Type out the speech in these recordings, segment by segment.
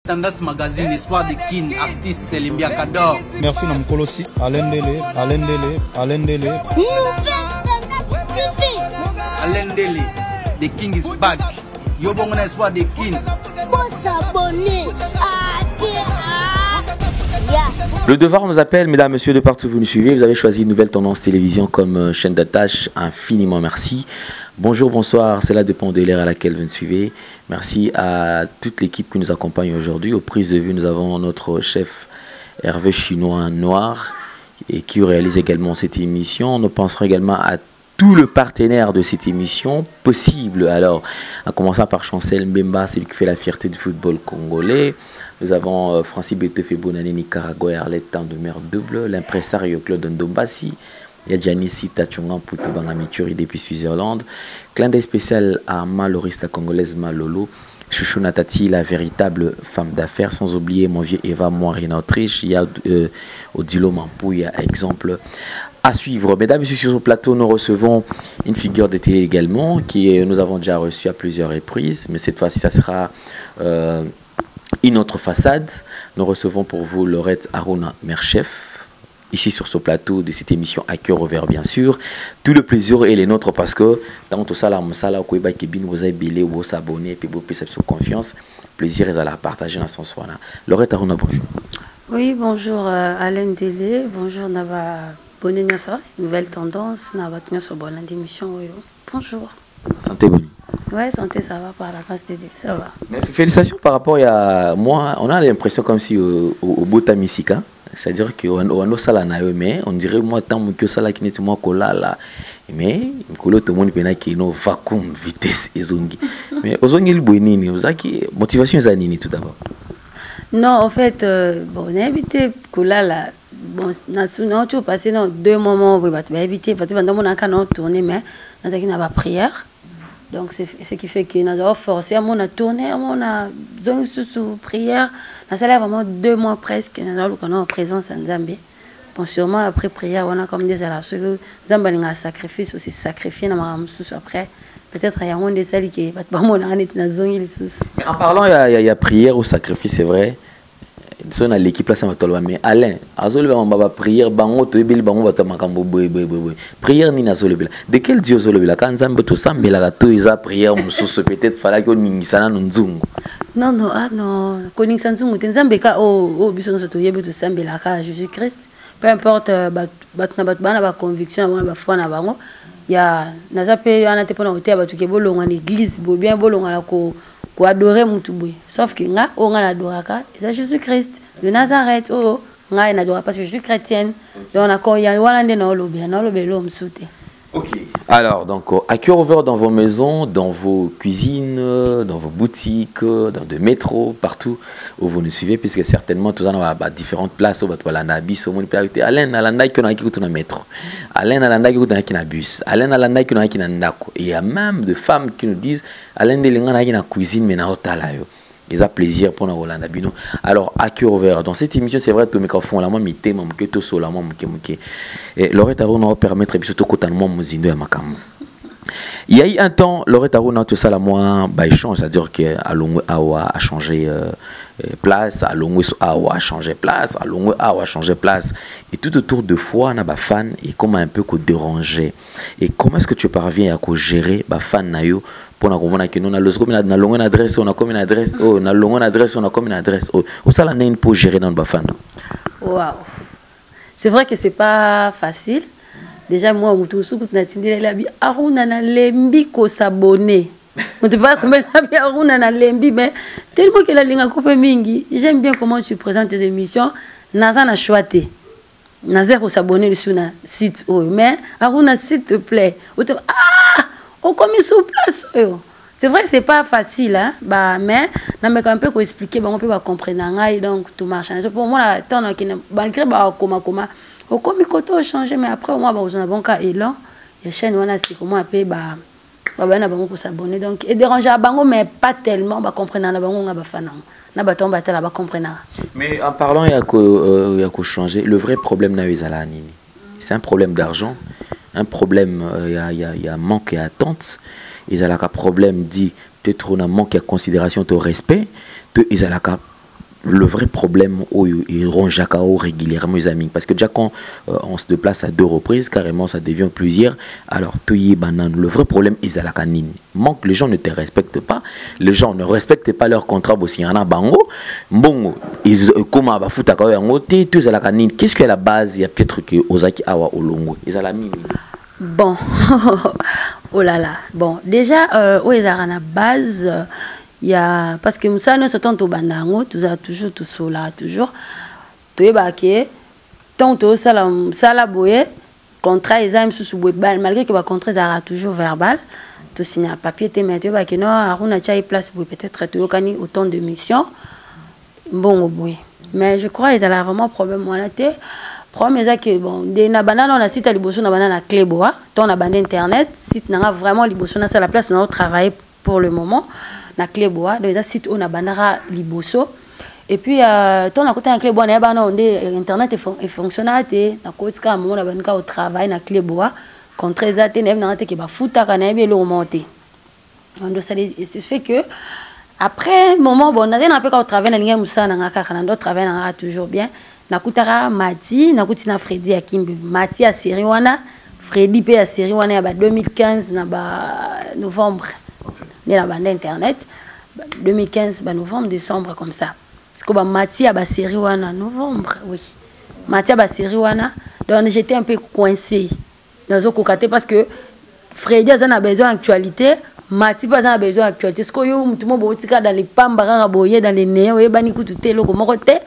Tendance Magazine, Espoir de Kin, artiste Limbia Kador. Merci Namkolosi, Alain Dele. Nouvelle Tendance TV. Alain Dele, The King is back. Yo bon Espoir de Kin. Pour s'abonner. Le devoir nous appelle, mesdames, messieurs, de partout vous nous suivez. Vous avez choisi une nouvelle tendance télévision comme chaîne d'attache. Infiniment merci. Bonjour, bonsoir, c'est la dépend de l'ère à laquelle vous nous suivez. Merci à toute l'équipe qui nous accompagne aujourd'hui. Aux prises de vue, nous avons notre chef Hervé Chinois Noir et qui réalise également cette émission. Nous penserons également à tout le partenaire de cette émission possible. Alors, en commençant par Chancel Mbemba, c'est lui qui fait la fierté du football congolais. Nous avons Francis Betefe Bonani Nicaragua et Arlette Temps de Mer Double, l'impresario Claude Ndombasi, il y a Janice Tachungan Poutou Bangamituri depuis Suisse-Irlande, clin d'œil spécial à Maloris, la congolaise Malolo, Chouchou Natati, la véritable femme d'affaires, sans oublier mon vieux Eva Moirine Autriche, il y a Odilo Mampouya, exemple à suivre. Mesdames et messieurs, sur ce plateau, nous recevons une figure de télé également, qui nous avons déjà reçu à plusieurs reprises, mais cette fois-ci, ça sera une autre façade. Nous recevons pour vous Laurette Aruna, mère chef, ici sur ce plateau de cette émission à cœur ouvert, bien sûr. Tout le plaisir est le nôtre parce que dans tout ça, vous avez vous s'abonner et vous avez confiance. Plaisir est à la partager dans son soin. Laurette Aruna, bonjour. Oui, bonjour Alain Délé, bonjour Nava Bonne nouvelle tendance, Nava Bonne émission. Bonjour. Santé bonne. Ouais, santé, ça va par la grâce de Dieu, ça va. Mais félicitations par rapport à moi, on a l'impression comme si au Botamissika, c'est-à-dire qu'on a ça mais on dirait moi tant que ça là qui n'est moi là, mais tout le monde peut qui no vacuum vitesse et zongi. Mais ozongi le bonini, vous avez motivation zanini tout d'abord. Non, en fait, bon, on a évité là. Bon, on a passé dans 2 moments où on va éviter parce que on a quand tourné mais on a pas prière. Donc c'est ce qui fait que nous avons forcé à mon tourner, à mon sous prière. Nous avons vraiment 2 mois presque, nous avons en présence en Zambie. Bon, sûrement après prière, on a comme des alors ce que Zambie a sacrifice aussi sacrifié après. Peut-être il y a des salles qui pas mon mais en parlant il y a prière ou sacrifice, c'est vrai. Son à l'équipe là ça m'a mais Alain azole va prière bango to ebeli bango bata makambo boy prière ni na zole de quel dieu zole bela quand Nzambe to sambela to isa prière mususu peut-être fallait que ningisana nzungu non koningisa nzungu te Nzambe ka o biso no to yebe to sambela ka Jésus Christ peu importe bana ba conviction na ba foi na bango ya naza pe ana te pona otea batu ke bolonga na église bo bien bolonga la ko adorer Moutouboui. Sauf que nga on a adoraka, c'est Jésus Christ de Nazareth. Oh, nga n'adore pas parce que je suis chrétienne. Donc on a quand il y a walande na lobby, l'homme sauté. OK. Alors donc à cœur ouvert dans vos maisons, dans vos cuisines, dans vos boutiques, dans des métros, partout où vous nous suivez puisque certainement tous en a différentes places où voilà na bis au monde peut Alain alanda qui on a qui na métro. Alain alanda qui on a qui na bus. Alain alanda qui on a qui na ndako. Et il y a même des femmes qui nous disent Alain de linga na qui na cuisine mais na hôtel là yo. Ils ont plaisir pour nous Hollande bino. Alors à cœur ouvert dans cette émission c'est vrai que mes font la moi mité mam que to so la moi muke. Et Laurette Aruna permettre biso to kotanement muzindo ya makambo. Il y a eu un temps Laurette Aruna tout ça la moi ba échange c'est-à-dire que Alongo Awa a changé place, Alongo Awa a changé place, Alongo Awa a changé place et tout autour de fois on a ba fan et comment un peu ko déranger. Et comment est-ce que tu parviens à gérer ba fan na yo pour que nous avons une adresse, on a comme une adresse, on a une adresse, on a comme une adresse. Où ça l'année pour gérer dans le bafan? Waouh! C'est vrai que c'est pas facile. Déjà moi, je suis Aruna na lembi ko s'abonner. On te parle comme Aruna na lembi, mais tellement que la ligne coupe mingi. J'aime bien comment tu présentes tes émissions. Naza na choité. Naza ko s'abonner sur le site. Mais Aruna s'il te plaît. On commet sur place. C'est vrai que c'est pas facile, hein? Bah, mais on a un peu expliquer, on peut comprendre, donc tout marche. Pour moi, malgré comment, on commet quand changer, mais après, on a un bon cas élan. Il y a chaîne, on a comment appeler, s'abonner. Donc, et déranger à Bango, mais pas tellement, comprendre, on a fan. Mais en parlant, il y a qu'à changer. Le vrai problème, c'est un problème d'argent. Un problème, il y a manque et attente. Ils ont un problème dit peut-être on a manque de considération, de respect. Ils ont le vrai problème où ils rongent Jacao régulièrement les amis, parce que déjà quand on se déplace à 2 reprises, carrément ça devient plusieurs. Alors le vrai problème est à la canine. Manque, les gens ne te respectent pas, les gens ne respectent pas leur contrat aussi. En a bango, bon, ils comment va foutre à yango té tous à la canine. Qu'est-ce que la base il y a peut-être que Ozaki awa olongo. Ils à la mine. Bon, oh là là. Bon, déjà où ils à la base. Il y a parce que nous sommes au bandango, tu as toujours tout cela toujours. Tu es baqué, tant que ça boye, contrat examen sous malgré que le contrat sera toujours verbal, tu signes un papier, tu mets tu baqué non, aruna chai place pour peut-être tu as autant de missions. Bon boy. Mais je crois qu'ils ont vraiment problème moi là té. Problème est que bon, des na banane on a site à liboso na banane à Clébois, ton a banane internet, site n'a vraiment liboso na ça la place on a travaillé pour le moment. Na Clébois, dans les sites où on a banara liboso. Et puis, ton à côté de Clébois, on a internet et fonctionnaire. Na côté de on a banaka au travail na Clébois. Contre les athées, on a qui va foutre à na bien monter. Donc ça fait que après moment bon, on a un peu au travail na ligne musa na ngaka na d'autres travail na toujours bien. Na kutara Mati, na kutina Freddy Akimbe. Mati a série wana, Freddy pe a série wana ya 2015 na novembre. La bande internet 2015 novembre décembre comme ça parce que Mati a série wana novembre oui Mati a série wana donc j'étais un peu coincé dans ce côté parce que Freddy a besoin d'actualité Mati pas a besoin d'actualité parce que yo tout le monde dans les pambara boyer dans les néo et bani kututé loko mokote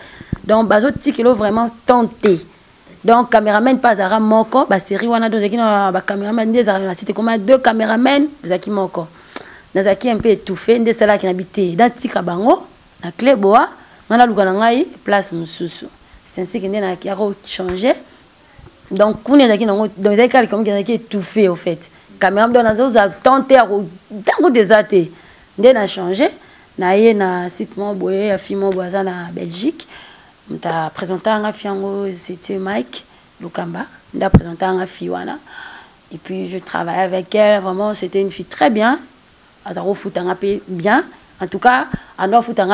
donc bazo tikilo vraiment tenté donc caméraman pas ara moko série wana donc qui na caméraman des ara c'était comme 2 caméramans zaki moko Nazaki un peu étouffé, ndé cela qui n'habitait dans Tika Bango, na Clébois, on a l'ouganangaï place Moussoussou. C'est ainsi qu'il y a changé. Donc, on est dans les cas comme qui étouffé au fait. Caméra dans les a tenté à dans des athées. Ndé a changé. Na yé na site mon boye, a fi mon boisan na Belgique. On t'a présenté un fiango, c'était Mike Lukamba. On a présenté un fiwana. Et puis je travaillais avec elle. Vraiment, c'était une fille très bien. Bien. En tout cas,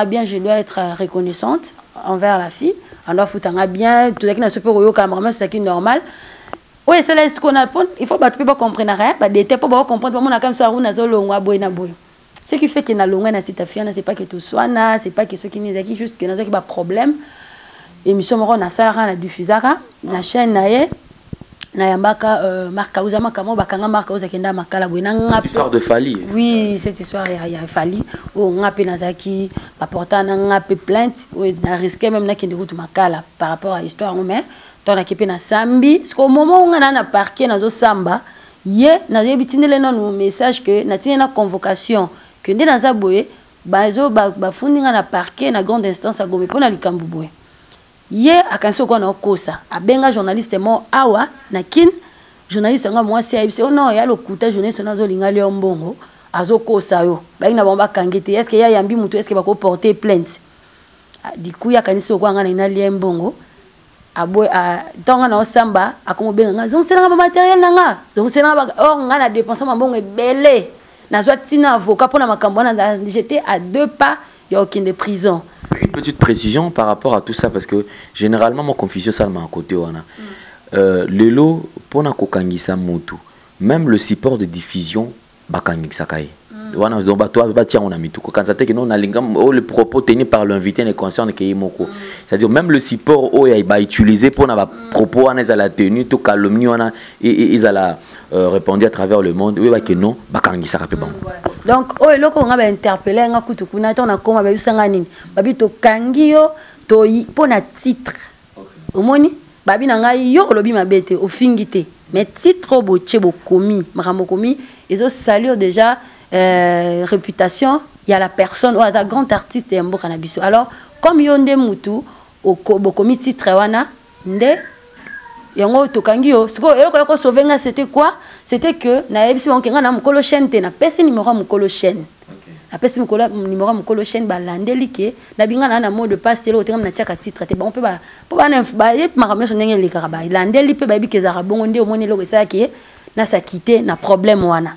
bien, je dois être reconnaissante envers la fille. Bien, tout ce qui est c'est qui normal. Oui, c'est ce qu'on a. Il faut pas comprendre rien. Pas comprendre. Ce qui fait que na longue na cette fille, c'est pas que tout soit na, c'est pas que ce qui n'est juste que nous avons problème. Émission moro na sala na diffusaka na chaîne nae. Nayambaka marka uzama kamo bakanga marka uzakenda makala bwena ngap histoire de Fali. Oui, cette histoire il y a Fali o ngape nazaki apporta na ngape plainte o na risqué même na kende route makala par rapport à l'histoire mais ton akipé na sambi parce qu'au moment où on a parqué na zo samba ye na yebitindele na no message que na tina convocation que ndé na zaboye bazo ba fundinga na parqué na grande instance a gomé pona likambu boye. Ye akanso ko na kosa abenga journaliste mo awa na kin journaliste nga moi c'est oh non ya lokuta journaliste na zo linga le mbongo azo kosa yo ba ina bomba kangete est-ce que ya yambi mutu est-ce que ba ko porter plainte du coup ya kaniso ko nga na le mbongo aboy a tonga na osamba akomo benga nga zong sena ba matériel nga zong sena ba or nga na dépenser mbongo ebele na zo tina avocat pour na makambo na j'étais à 2 pas ya aucune de prison. Une petite précision par rapport à tout ça, parce que généralement, mon confusion, ça m'a à côté. Le lot, pour na kokangisa mutu, même le support de diffusion, bakangisa kai. Donc, toi, on a mis tout. Quand ça que non, le propos tenu par l'invité ne concerne que Imoko. C'est-à-dire, même le support, il va utiliser pour na propos, on a la tenue, tout calomnie, on a, ils a répondu à travers le monde. Oui, que non, bakangisa kapé bon. Donc, oh, et là, on a interpellé un coup de kuna, on a comme babi sanganin, babi to kangio, to pour na titre. Au moni, babi nanga yo lobi mabete, au fingite, mais titre bo chebo komi, maramo komi, ils ont salué déjà réputation. Il y a la personne, ou un grand artiste et un beau cannabis. Alors, comme yonde mutu, au komi titre wana, nde. Yango tokangio siko eloko yako sauvenga c'était quoi c'était que na ebisi onkenga na mukolo chaîne te na pesi numéro mukolo chaîne na pesi mukolo numéro mukolo chaîne ba landeli ke na binga na mot de passe telo tenga na tiaka titre te bon pe ba ba yep makamela ndenge likaka ba landeli pe ba bikeza bongo ndi omoni eloko ça ke na sa quitter na problème wana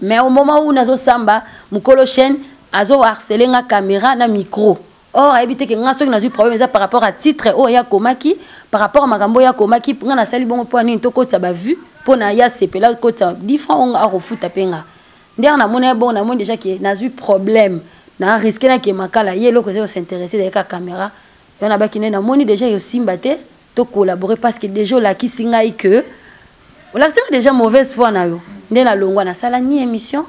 mais au moment où nazo samba mukolo chaîne azo harceler nga caméra na micro or habité que nga soki na eu problème ça par rapport à titre o ya komaki par rapport à makambo ya komaki nga na sali bongo po ni to kota ba vu po na ya sepela kota différent on a refuta penga ndia na mona bon na mona déjà que na eu problème na risqué na que makala yelo ko s'intéresser avec la caméra on a ba ki na moni déjà yo simbate to collaborer parce que déjà la ki singa que la c'est déjà mauvaise foi na yo ndia na longwa na sala ni émission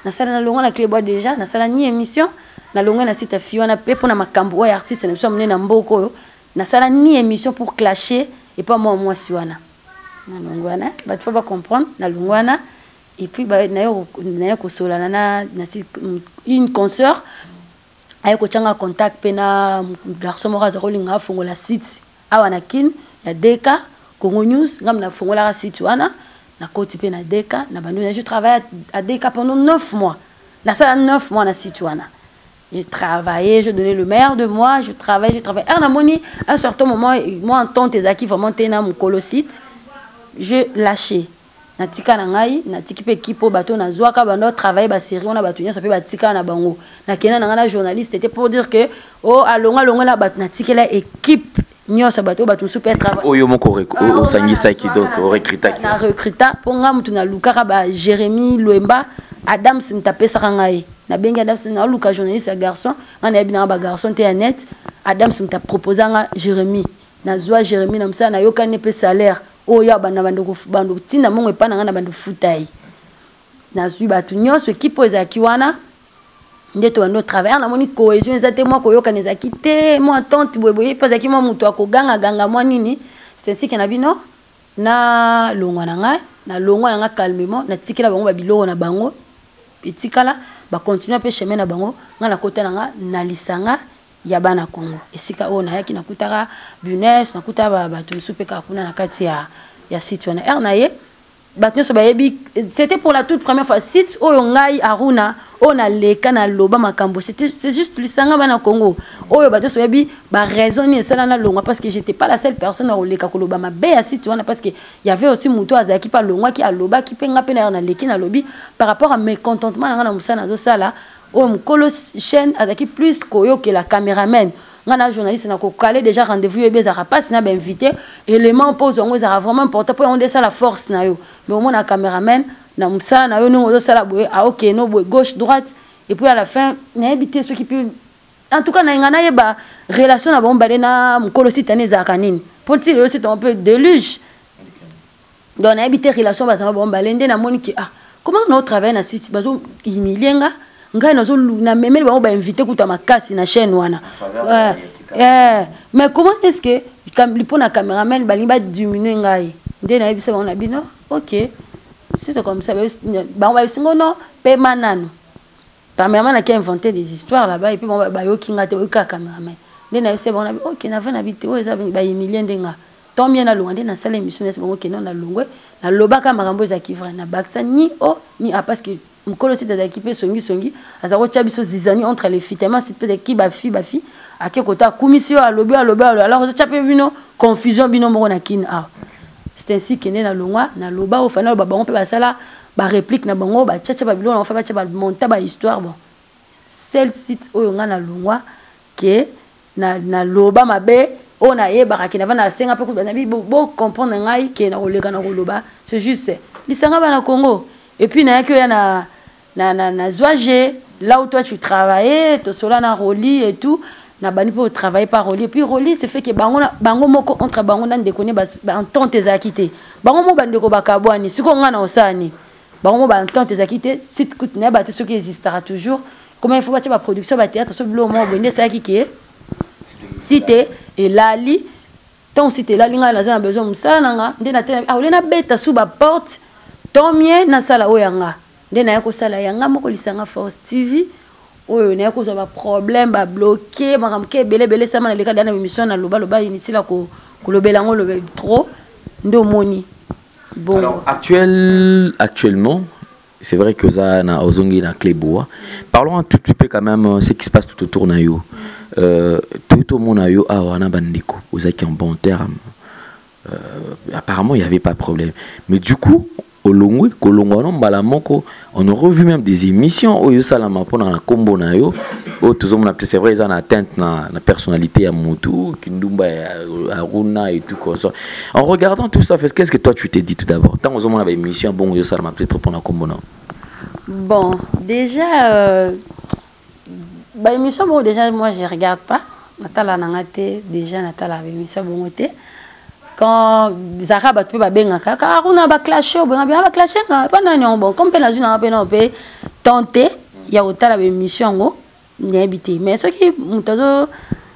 na sala na longwa na clé déjà na sala ni émission na longwa na site fiona pe pour na makambo ya artiste na so mné na mboko na sala ni émission pour clasher et pas moi siwana na longwa na ba faut pas comprendre na longwa na et puis ba na yo ko sola na une consoeur ay ko changa contact pe na garçon mo raza rolinga fongola site awana kin ya deka Congo News ngam na fongola site wana na koti pe na deka na banu je travaille à deka pendant 9 mois na sala 9 mois na site wana j'ai travaillé je donnais le meilleur de moi je travaille na moni à un certain moment moi en tant que qui vraiment tena mon colosite je lâché na tika na ngai na tiki pe kipo bato na zwaka bando travailler ba série on a bato nyasa pe batika na bango na kena na ngana journaliste c'était pour dire que oh alonga na bato na tikela équipe nyasa bato bato super travail oyo moko o sangisa ki donc o recruta ki na recruta pour nga mutu na lukaka ba Jérémy Loemba Adam simtape sakangai na bengi Adam na luka journaliste garçon na bina ba garçon te net Adam simta proposer nga Jérémy na zwa Jérémy na msa na yokane pe salaire oya bana bando tina mongo epa na bando futai na zwi batu nyonso ekipo ezaki wana ndeto bando travailler na moni cohésion ezate moi koyoka nezaki te moi tante boyeboye pasaki moi mutu akoganga moi nini c'est ainsi que na bino na longwa na nga calmement na tikela bango babiloko na bango etikala ba continuer pe chemin na bango nga na kota na lisanga ya bana Congo esika o na yaki na kutaka business na kutaba bato supeka kuna na kati ya site wana ernaye bato so bayebi c'était pour la toute première fois site oyo ngai aruna ona leka na loba makambo c'est juste lisanga bana Congo oyo bato so bayebi ba raisonner ça na longwa parce que j'étais pas la seule personne à leka ko loba mabe ya site wana parce que il y avait aussi muto azaki pa longwa ki aloba ki penga pe na leki na lobi par rapport à mécontentement na musana zo sala oh mkolo chaîne azaki plus koyo que la caméraman ngana journaliste na ko caler déjà rendez-vous et bezara passe na ba invité élément pose on ezara vraiment important pour on ça la force na yo mais au moins na caméraman na musala na yo no zo sala boye ah OK no boye gauche droite et puis à la fin na éviter ceux qui peut en tout cas na ngana yeba relation na bon balé na mkolo site na ezaka nini pour dire aussi un peu déluge donc na éviter relation ba bon balé ndé na moni ki ah comment on travaille na site bazo humilienga ngai nazo na memeli bango ba invité kuta makasi na chaîne wana mais comment est-ce que comme pour na caméraman bali ba diminuer ngai ndé na yebisa bango na bino OK c'est comme ça ba ba singo no pe manano caméraman qui a inventé des histoires là-bas et puis bon ba yo kinga te ka caméraman ndé na yebisa bango na OK na va na vidéo eza ba humilier ndenga tant bien na longwe na salle émission c'est bango kenon na longwe na lobaka makambo za kivra na baksa ni o ni a parce que mkolo site d'équipe songi azako chabiso zizani entre les filles tellement c'est peut-être qui ba fi ake kota commission à lobby alors chape bino confusion bino moko na kin ah c'est ainsi que na longwa na loba au final ba bango pe ba sala ba réplique na bango ba chacha ba bilo na fa ba chacha ba monta ba histoire bon celle site oyo nga na longwa que na loba mabe ona yeba ki na vana senga pe ko na bi bo comprendre ngai que na oleka na loba c'est juste lisanga ba na Congo et puis na yaki ya na Zouagé, là où toi tu travaillais, tu es na Roli et tout, na bani pour travailler par Roli. Et puis Roli, c'est fait que bango moko entre bango nan déconner en temps tes acquittés. Bango mo bande ko bakabwani, si ko ngana osani. Bango mo en temps tes acquittés, si tu na ba ce qui existera toujours. Comment il faut battre la production ba théâtre, ce blo mo bende ça qui est cité et lali. Tant cité lali nga na besoin musala nanga, ndena tena ah olena beta sous ba porte. Tant mieux na sala oyanga. Ndena yako sala yanga moko lisanga Force TV oyo na yako ba problème ba bloqué makamke belé sama na leka dana émission na loba initila ko lobela ngo lobe trop ndo moni bon alors actuellement c'est vrai que ça na ozongi na Cléboa parlons un tout petit peu quand même ce qui se passe tout autour na yo tout mon na yo awana bandiko ozaki en bon terme apparemment il y avait pas de problème mais du coup on a revu même des émissions où salama pendant la combo na yo c'est vrai, ils ont atteinte la personnalité à Moutou, Kindumba, Aruna et tout quoi. En regardant tout ça, qu'est-ce que toi tu t'es dit tout d'abord? Tant aux hommes on avait une mission, bon, ça m'a peut-être pour bon, déjà, émission, bon, déjà, moi je regarde pas. Natala Nangate, déjà Natala avait émission, bon, quand Zara va tuer Babenga, Aruna va clasher, va clasher, pas non, bon, comme Pénazune a tenté, il y a autant la émission, n'habité. Mais ce qui m'ont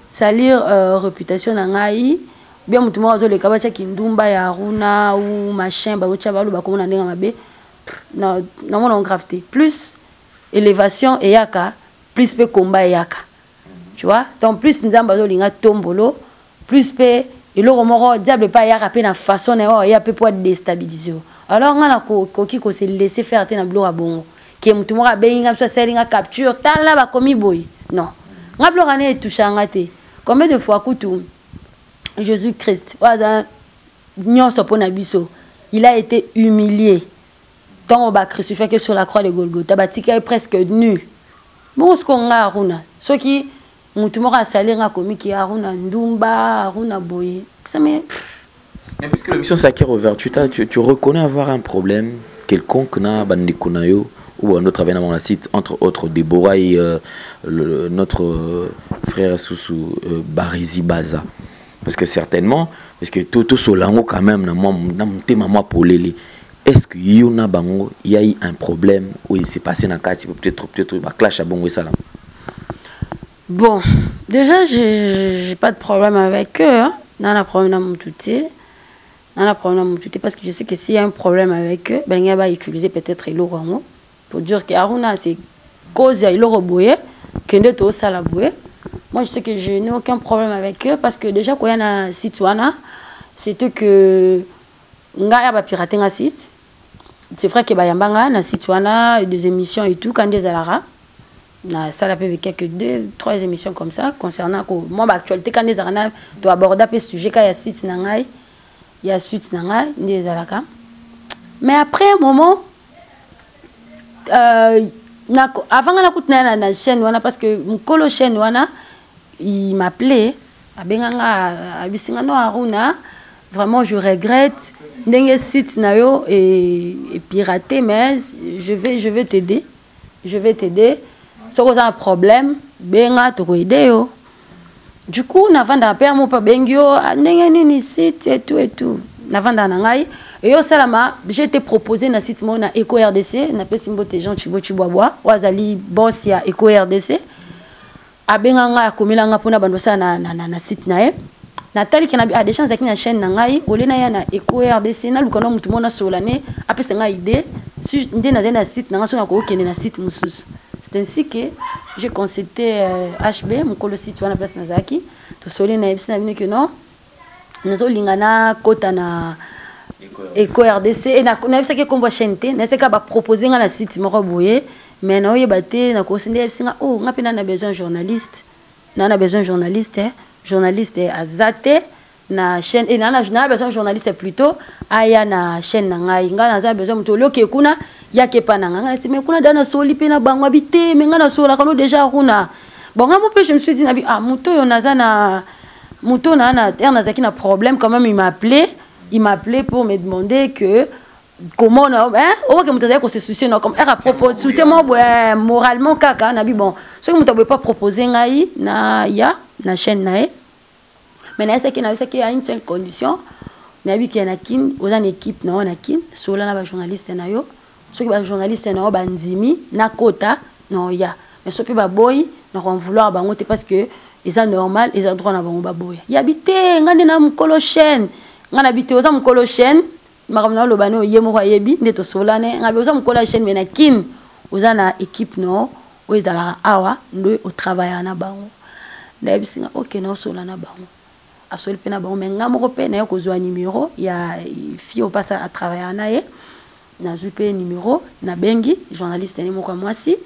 salir réputation nangai, bien mutu mo les kabacha kindumba ya Aruna ou machin ba ucha balu ba komona ndenga mabe na mon gravité plus élévation et yaka plus pe combat et yaka, tu vois, donc plus nzamba zo linga tombolo plus pe eloko moko diable pas yaka pe na façon na ya pe pour déstabiliser. Alors ngana ko se laisser faire te na bilo a bongo qui mutu mo ba inga so selinga capture tala ba komi boy non ngablo ngane touchanga te. Combien de fois Koutou Jésus-Christ, il a été humilié. Tant on va crucifié que sur la croix de Golgotha, il est presque nu. Bon, ce qu'on a Aruna, ce qui a salé un commis qui a Aruna Ndumba, Aruna Boye. Mais puisque l'émission s'acquiert au vert, tu reconnais avoir un problème quelconque na bandikonayo ou un autre avec la site, entre autres Déborah et notre frère Soussou Barizi Baza. Parce que certainement, parce que tout ce lango quand même, est-ce qu'il y a eu un problème où il s'est passé dans le cas, peut-être un clash à bon et ça là? Bon, déjà, j'ai pas de problème avec eux. Hein. Dans la problème dans mon touté. Dans la problème dans mon touté, parce que je sais que s'il y a un problème avec eux, ben il va utiliser peut-être l'eau pour dire que Aruna c'est cause il l'eau boye, que ne tout ça la boye. Moi, je sais que je n'ai aucun problème avec eux parce que déjà, quand il y a un site, c'était que Nga va pirater un site. C'est vrai que Bayambanga, un site, des émissions et tout, quand des alara. Ça l'a fait quelques 2-3 émissions comme ça concernant moi, l'actualité, quand des alara doit aborder ce sujet, quand il y a site, il y a suite, des alara. Mais après un moment, avant qu'on écoute la chaîne, parce que mon chaîne, il m'appelait, vraiment je regrette, site et piraté, mais je vais t'aider, si tu as un problème, du coup, on a vendu un père, mon père Bengio, site et tout. Et au Salama, j'ai été proposé dans le site mon Eco RDC, na pesimbo te gens chiboa, wazali boss ya Eco RDC. Abenganga komilanga pona bandosa na site nae. Natali qui a des chances avec na chaîne nangai, olena ya na Eco RDC na lukono mutu mona solane, apesa nga idée, si ndé na site nanga sona ko kene na site mususu. C'est ainsi que j'ai consulté HB, mon colo site wana place Nazaki, to solena ebisi na bine que non. Nazo lingana kota na Eco RDC et na ça que qu'on va chanter na c'est ka ba proposer na site moko boye mais na oyebate na ko sende singa oh ngapena na besoin journaliste na besoin journaliste azate na chaîne et na besoin journaliste plutôt aya na chaîne na ngai nga na besoin muto loke kuna yake pa na nga mais kuna dana soli pe na bango habité mais nga na sola kano déjà kuna bon nga mo pe je me suis dit na ah muto yo naza na muto na terre nazaki na problème quand même il m'appelait pour me demander que comment on a se soucier comme elle a proposé soutien-moi moralement kaka na bi bon ce que vous n'avez pas proposé ngai na ya na chaîne nae mais na c'est qu'il y a une seule condition na bi ki na kin aux en équipe na on a kin sola na ba journaliste na yo ceux qui ba journaliste na ba ndimi na kota non ya mais ce pe ba boy na on vouloir bango te parce que ils sont normal ils ont droit na bango ba boy ya bité ngande na mkolo chaîne ngana habité aux mkolo chaîne makamna lo bano yemo kwa yebi ndeto solane ngabe aux mkolo chaîne mais na kin aux na équipe no aux ala awa ndo au travail na bango na bisinga OK na solana bango a sol pe na bango mais ngamo ko pe na ko zo numéro ya fille au passe à travailler na ye na zupe numéro na bengi journaliste ni mo kwa mwasi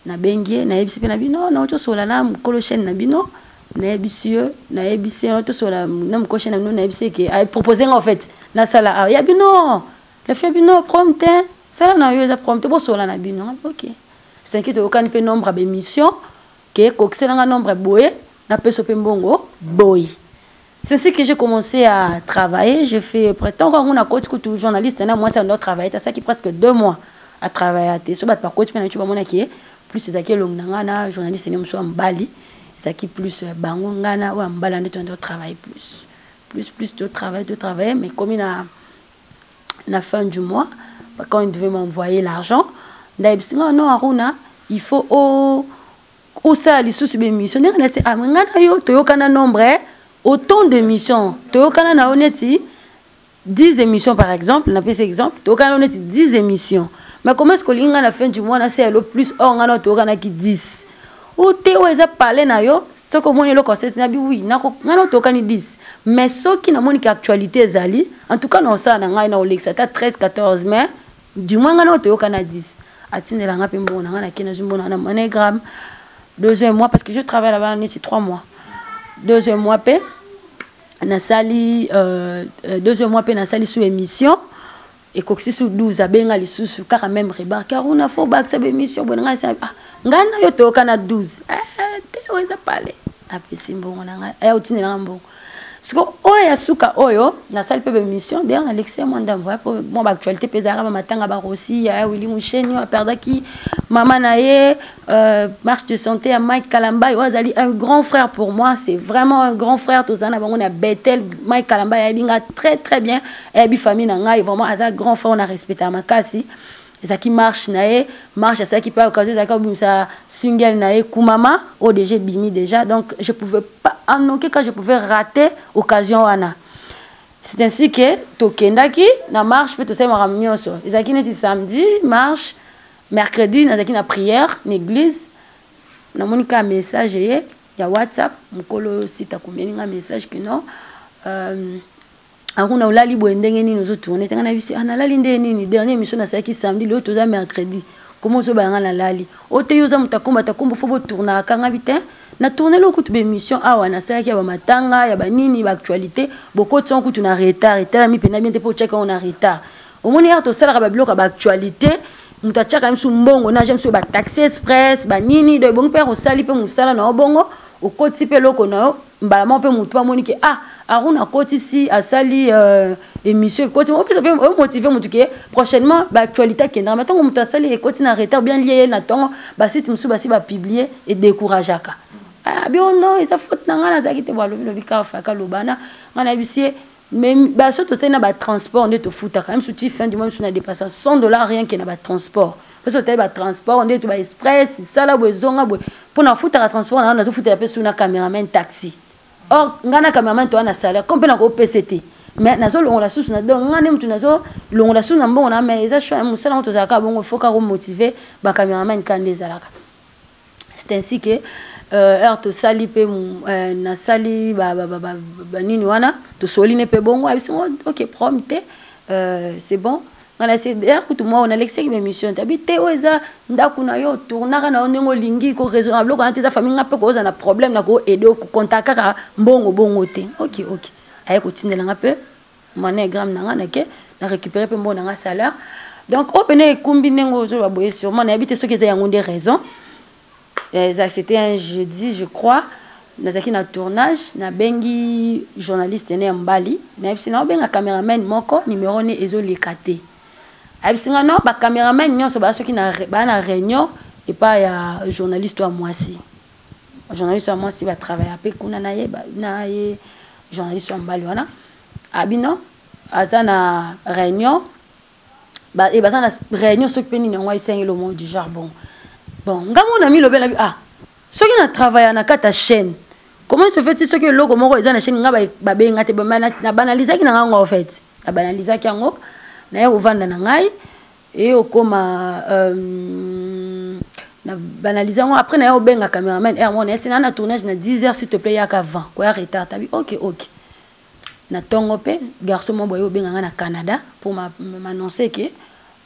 na bengi na yebisi pe na bino na oto solana mkolo chaîne na bino na ebisio na ebisi on to sola na mkoshe na na ebisi ke a proposé en fait na sala ya bino le fait bino prompte sala na yo za prompte bo sola na bino OK c'est que to kan pe nombre d'émissions que kokselanga nombre boy na peso pe mbongo boy. C'est ainsi que j'ai commencé à travailler. J'ai fait prétend quand on a coach tout journaliste et moi c'est un autre travail. C'est ça qui presque 2 mois à travailler à te so bat par coach mais tu vas mon qui plus c'est ça qui long na journaliste ne so mbali ça qui plus bango ngana ou mbala de ton travail plus de travail mais comme il a la fin du mois quand il devait m'envoyer l'argent non Aruna il faut au ça les sous émission ngana c'est ngana yo toyokana nombre autant d'émissions toyokana na honnêteté 10 émissions par exemple on a fait cet exemple toyokana honnêteté 10 émissions mais comment est-ce que l'inga la fin du mois na c'est le plus or ngana toyokana qui 10 ou te oza parler na yo ce que mon le concept na bi oui na ngana toyokani 10 mais ce qui na moni ki actualité ezali en tout cas non ça na ngai na olexa ta 13 14 mai du moins ngana toyokana 10 atindela nga pe mbona ngana kena jimbona na monogramme 2e mois parce que je travaille là-bas c'est 3 mois 2e mois pe na sali 2e mois pe na sali sous émission et coxi sous 12 abenga li sous car même remarquer on a faut back sa émission bon ngana yo to kana 12 te oza parler après simbo ngana ya utinela mbongo siko oya suka oyo na sali pe émission derrière Alexis moi d'envoyer pour mon actualité pesara ba matanga ba Rossi ya Willy Moucheni a perdaki maman naye marche de santé à Mike Kalamba azali un grand frère pour moi c'est vraiment un grand frère tozana bango na Bethel Mike Kalamba ya binga très bien et bi famille na ngai vraiment as un grand frère on a respecté makasi ça qui marche nae marche ça qui peut occasion ça comme ça single nae kumama ODG bimi déjà donc je pouvais pas en aucun cas je pouvais rater occasion wana c'est ainsi que tokendaki na marche peut to ça ma nyonso ezaki neti samedi marche mercredi nazaki na prière l'église na monika message y a WhatsApp mukolo sita kumeninga message que non akuna ulali boendenge nini ozo tourner tanga na bisi analali ndenge nini dernière mission na saki samedi le toza mercredi comment so balanga na lali ote yoza mutakomba takombo fo bo tourner akanga bite na tourner le coup de émission awa na saki ya ba matanga ya ba nini ba actualité boko tson kutu na retard et tala mi pena bien te po checker on a retard au moni ya to sala ba bloka ba actualité mutachaka msu mbongo na j'aime so ba taxi express ba nini de bon père o sali pe musala na obongo o koti pe loko na yo mbalama pe mutu amoni ke aruna koti si asali émission koti mo pe motiver mutu ke prochainement ba actualité kendra maintenant mutu asali koti na retard bien lié na tongo ba site musu ba si ba publier et décourageaka bien non ils a faute na ngana zakite ba lobi ka fa ka lobana ngana bisie mais bah surtout t'es na ba transport on est au foot quand même souti fin du mois on a dépassé $100 rien que na ba transport parce que t'es ba transport on est tout ba express ça là bozonga pour na foot à transport on a foot la personne na caméraman taxi or ngana caméraman to na salaire comme na ko PCT mais na zo on la sous na donc ngana mtu na zo on la sous na bon on a mais ça choix musala on to zaka bon faut ka motiver ba caméraman kande zalaka c'est ainsi que to sali pe na sali ba nini wana to soline pe bongo OK prompte c'est bon on a essayé d'ailleurs tout moi on a l'excès de mission t'habiter oza ndakuna yo tournaka na onengo lingi ko raisonnable ko na tes famille ngape ko za na problème na ko aider ko contacter bongo te OK ay ko tindela ngape monogramme na ngana ke na récupérer pe mbona nga salaire donc opene combiner ngozo ba boye sûrement na habiter ce que ça yango des raisons. C'était un jeudi, je crois. Nazaki na tournage, na bengi journaliste né Mbali. Mais sinon benga cameraman moko numéro ne ezo lekate. Absinga non ba cameraman nyonso ba soki na réunion et pas ya journaliste à moi si. Journaliste à moi si va travailler après kuna na ye journaliste à Mbali wana. Abino azana réunion ba et bazana réunion soki peni na ngwa isengi le mot du charbon. Bon, ngamo na mi lobe na ceux qui na travaillé na kata chaîne. Comment se fait-il ceux qui logo moko eza na chaîne nga ba benga te ba na banaliser ki na nga en fait. Na banaliser ki ngo na ye ovanda na ngai et okoma na banaliser ngo après na ye obenga cameraman mon esi na tournage na 10h s'il te plaît ya ka 20 ko ya retard tabi OK na tongo pe garçon mo boyo benga nga na Canada pour m'annoncer que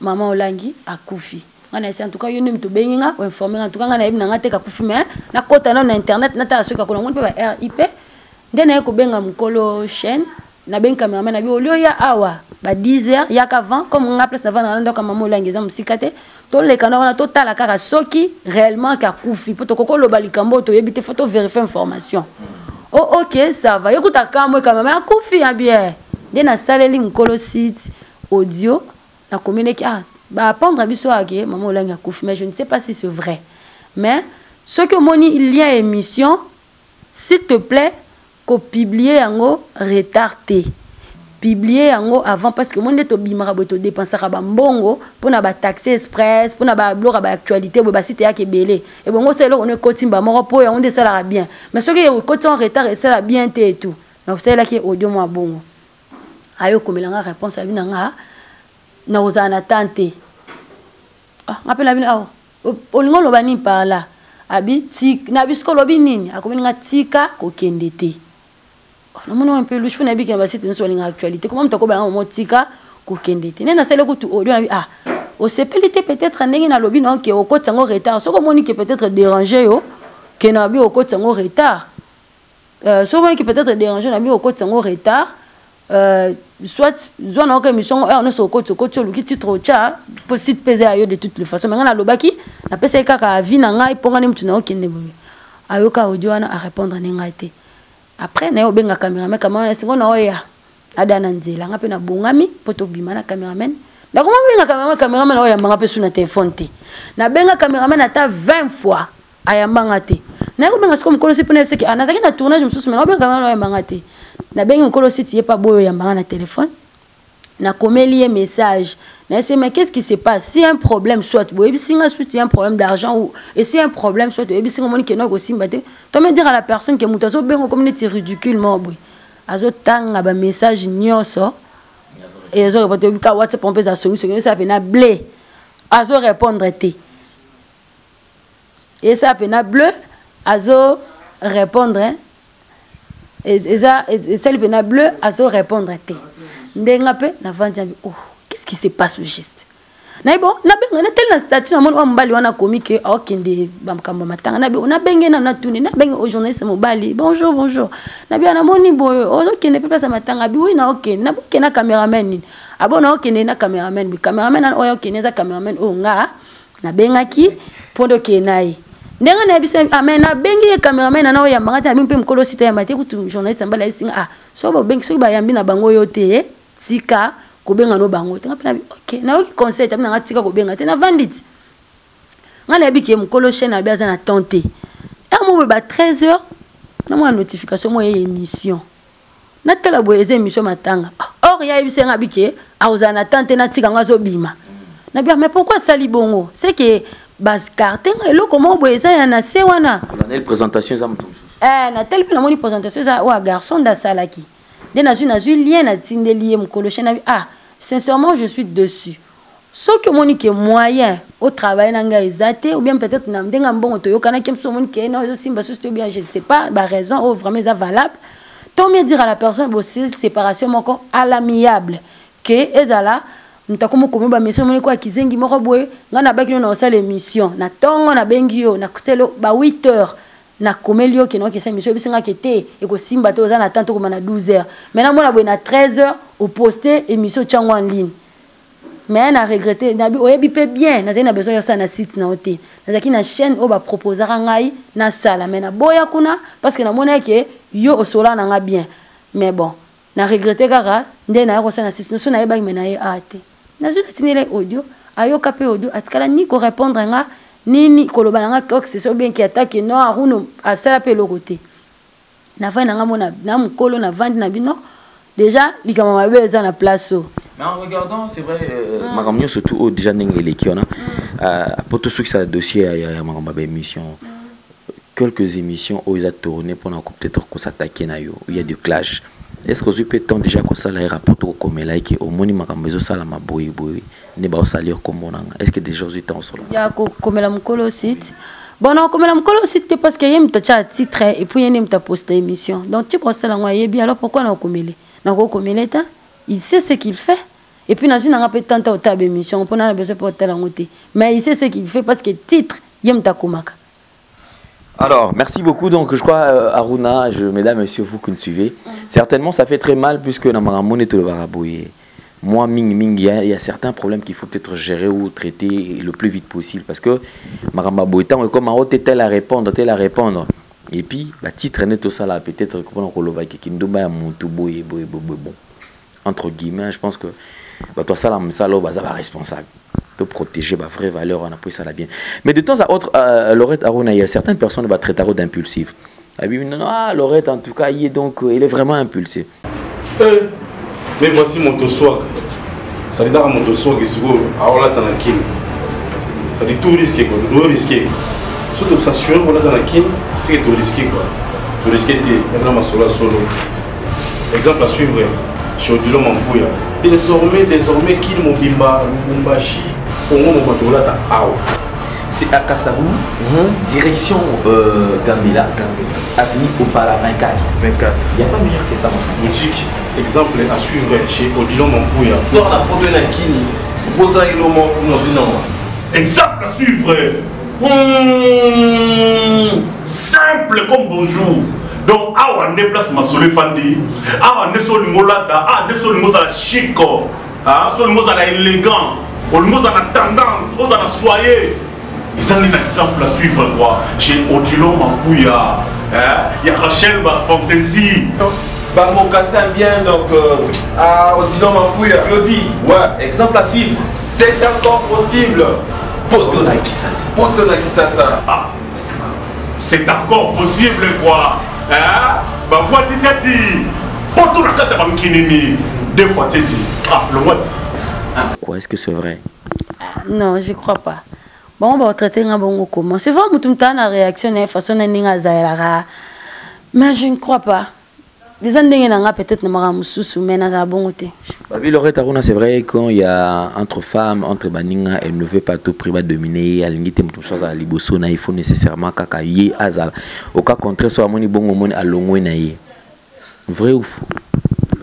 maman Olangi a kufi. On a essayé en tout cas yoni mtu benga ou informer en tout cas ngana yebi na ngate ka kufume na kota na internet na ta soka kuna ngone pe RIP ndena yeko benga mukolo chaîne na benga cameraman na bi olio ya awa ba 10h ya qu'avant comme on a place avant dans donc maman langeza musikate to le kana on a total kaka soki réellement ka kufi poto kokolo balikambo to yebite photo vérifier information oh ok ça va écoute akamwe quand même kufi ya bien de na saleli mkolo site audio na communiquer ah ba prendre biso ake maman langa kufi mais je ne sais pas si c'est vrai mais ce que moni il y a émission s'il te plaît ko publier yango retardé publier yango avant parce que monde to bimara boto dépenser ba mbongo pona ba taxi express pona ba blora ba actualité bo ba site ya kebele et bongo c'est là on est kotimba moko po ya on de ça la bien mais ce que côté en retard et ça la bien et tout donc c'est là qui audio moi bongo ayo komelanga réponse abi nanga na ozana tante ah appelle abi ah olingo lo bani par là abi tik na bisko lobi nini akomelinga tika ko kendete non mon un peu louche na bi ke ba site sur l'actualité comment mtako ba mo tika ko kendete nena sele ko tu audio na ah o sepelité peut-être ndenge na lobi non ke o ko tsango retard so ko moni ke peut-être déranger yo ke na bi o ko tsango retard so moni ke peut-être déranger na bi o ko tsango retard soit zone ok mission on so ko to luki titre cha pour site peser ayo de toutes les façons mais na lobaki na pesa kaka avi na ngai ponga ni mtu na okende boye ayo ka audio na a répondre na ngai te après na yo benga cameraman cameraman singo na oya adana nzela ngape na bongami poto bima na cameraman na comment benga cameraman oya manga pe suna téléphone te na benga cameraman ata 20 fois aya manga te na ko benga siko mkolo sipone seki anazaki na tournage msusu mais na benga cameraman oya manga te na benga mkolo siti yepa boyo ya manga na téléphone na komeli un message na c'est mais qu'est-ce qui se passe si un problème soit boye bisinga soit un problème d'argent ou et si un problème soit boye bisinga moni keno ko simbate to me dire à la personne que mutazo bengo comme neti ridiculement boye azo tanga ba message nyoso et azo répondre ka WhatsApp on peut ça songi ça pena blé azo répondre te et ça pena bleu azo répondre et ça pena bleu azo répondre te ndengape na vandi oh qu'est-ce qui se passe au juste na bon na benga na tel na statut na mona mbali wana komike okende bamkamba matanga na be na benga na tuni na benga au journaliste mobali bonjour na bien na moni boy okende pe pesa matanga bi oui na okende na boke na cameraman ni abona okende na cameraman bi cameraman na oyo okende za cameraman o nga na benga ki pondo kenai ndenga na bisa amen na bengi cameraman na oyo yambanga ta mpe mkolo site ya mate kutu journaliste mbala isinga ah so bo bengi so ba yambi na bango yote tika kobenga no bango tenga pena OK na oki conseil tamina ngatika kobenga te na vandit ngana biki mkolo chaîne na biaza na tenter et mo ba 13h na mo notification mo émission na tela boyeze émission matanga or ya bisenga biki auza na tenter na tika ngazo bima na bia mais pourquoi sali bongo c'est que bas carte ngelo comment boyeza ya na se wana la présentation za mtu na tel pe na moni présentation za wa garçon da salaki de na lien na tindeli mkolo chaîne ah sincèrement je suis dessus ce que monique moyen au travail nanga exaté ou bien peut-être na ndenga mbongo to yokana kemso monique no simba sosto bien je ne sais pas la raison ou vraiment ça valable tant mieux dire à la personne bon c'est séparation encore à l'amiable que ezala mtakomo komo ba mission monique kwa kizengi moko boye ngana baki no na osala émission na tongo na bengi yo na kuselo ba 8h na komelio ke no ke sa mission bisinga kete e ko simba to za na tanto ko na 12h maintenant mona boye na 13h au poster émission chango en ligne mais na regretter na bi oyebi pe bien na zena besoin ya ça na site na hotel na zaki na chaîne o ba proposer ngai na sala mais na boya kuna parce que na mona ke yo osola na nga bien mais bon na regretter kaka nde na ko sa na site no so na yeba mais na ye ate na zo tinele audio ayo kapé audio atikala ni ko répondre nga nini koloba nga ko c'est so bien qui attaque non aruno à sala pe lokoté na va nga mona na mkolo na vandi na bino déjà likama mabe eza na place so mais en regardant c'est vrai makamyo surtout déjà nengele qui on a pour tout ce qui ça dossier ya makambo émission quelques émissions où ils ont tourné pendant peut-être qu'on s'attaquer na yo il y a du clash est-ce que vous peut temps déjà que ça les rapport comme là qui au moni makambo zo sala maboyi boyi ne ba salir comme on est-ce que déjà vous temps sur là ya ko comme la mkolo site bon non comme la mkolo site parce que yem ta chat titre et puis yem ta poste émission donc tu penses là moi yebi alors pourquoi na komele na ko komele ta il sait ce qu'il fait et puis na n'a pas tant au table émission on a besoin pour telle ngoté mais il sait ce qu'il fait parce que titre yem ta komaka. Alors, merci beaucoup. Donc, je crois, Aruna, mesdames, messieurs, vous qui nous suivez, certainement, ça fait très mal puisque dans ma monnaie, tout le varabouye. moi, il y a certains problèmes qu'il faut peut-être gérer ou traiter le plus vite possible. Parce que, Maramba Boitan, comme on tel à répondre, Et puis, titre net tout ça là, peut-être qu'on a entre guillemets, je pense que toi, ça là, va responsable. De protéger ma vraie valeur, on a pris ça là bien. Mais de temps à autre, Laurette Aruna, il y a certaines personnes qui vont traiter d'impulsif. Laurette, en tout cas, il est vraiment impulsif. Mais voici mon toswag. Ça dit dans mon toswag, c'est quoi? Alors là, t'en as qui? Ça dit tout risqué, quoi. Tout risqué. Surtout que ça suit, voilà, dans la kin, c'est que tout risqué, quoi. Tout risqué, t'es maintenant ma solo. Exemple à suivre, chez Odilo Mampouya. Désormais, qu'il mon bimba, Mumbashi, au moins mon bateau là, t'as aou. C'est à Kassavou, direction Gambela, avenue Opala 24. Il n'y a pas meilleur que ça, mon frère. Boutique, exemple à suivre chez Odilo Mampouya. Dans la pote de Kini, Bosa Ilomo, non. Exemple à suivre. Simple comme bonjour. Donc, on déplace ma solé fandi, on est sur le molata, on est sur le mot à la chico, sur le mot à la élégant, sur le mot à la tendance, sur à la soyer. Ils ont un exemple à suivre quoi. Chez Odilo Mampouya, il y a Rachel Fantaisie. Bah mon cassin bien donc à Odilo Mampouya. Claudie, ouais, exemple à suivre. C'est encore possible. Potona Kisasa. Ah, c'est encore possible quoi. Bah vois tu t'es dit. Potona Kata Bamkinini. Deux fois tu t'es dit. Ah, le mois. Quoi, est-ce que c'est vrai? Non, je crois pas. Bon, on va traiter un bon comment. C'est vrai que tout le temps la réaction est façon de mais je ne crois pas. Les gens peut-être ne m'auront sous mais n'a bon côté. Laurette Aruna, c'est vrai quand il y a entre femmes, entre baninga, elle ne veut pas tout privé dominer, elle n'y tout chose à libosona, il faut nécessairement kakaye azal. Au cas contraire, soit moni bon moni à longue naïe. Vrai ou faux?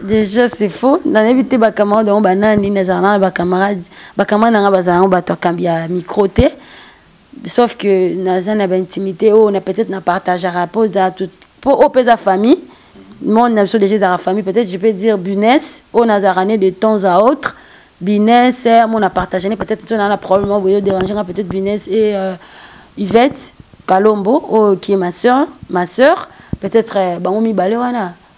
Déjà c'est faux. Dans éviter ba camarade on banani nazana ba camarade nanga bazana ba to kambia microté. Sauf que nazana ba intimité on a peut-être na partage rapport à tout pour opérer famille. Moi, on a déjà la famille, peut-être je peux dire Bunès, on a ramené de temps à autre. Bunès, on a partagé, peut-être on a probablement dérangé peut-être Bunès et Yvette Kalombo, qui est ma soeur. Peut-être, on m'a balé,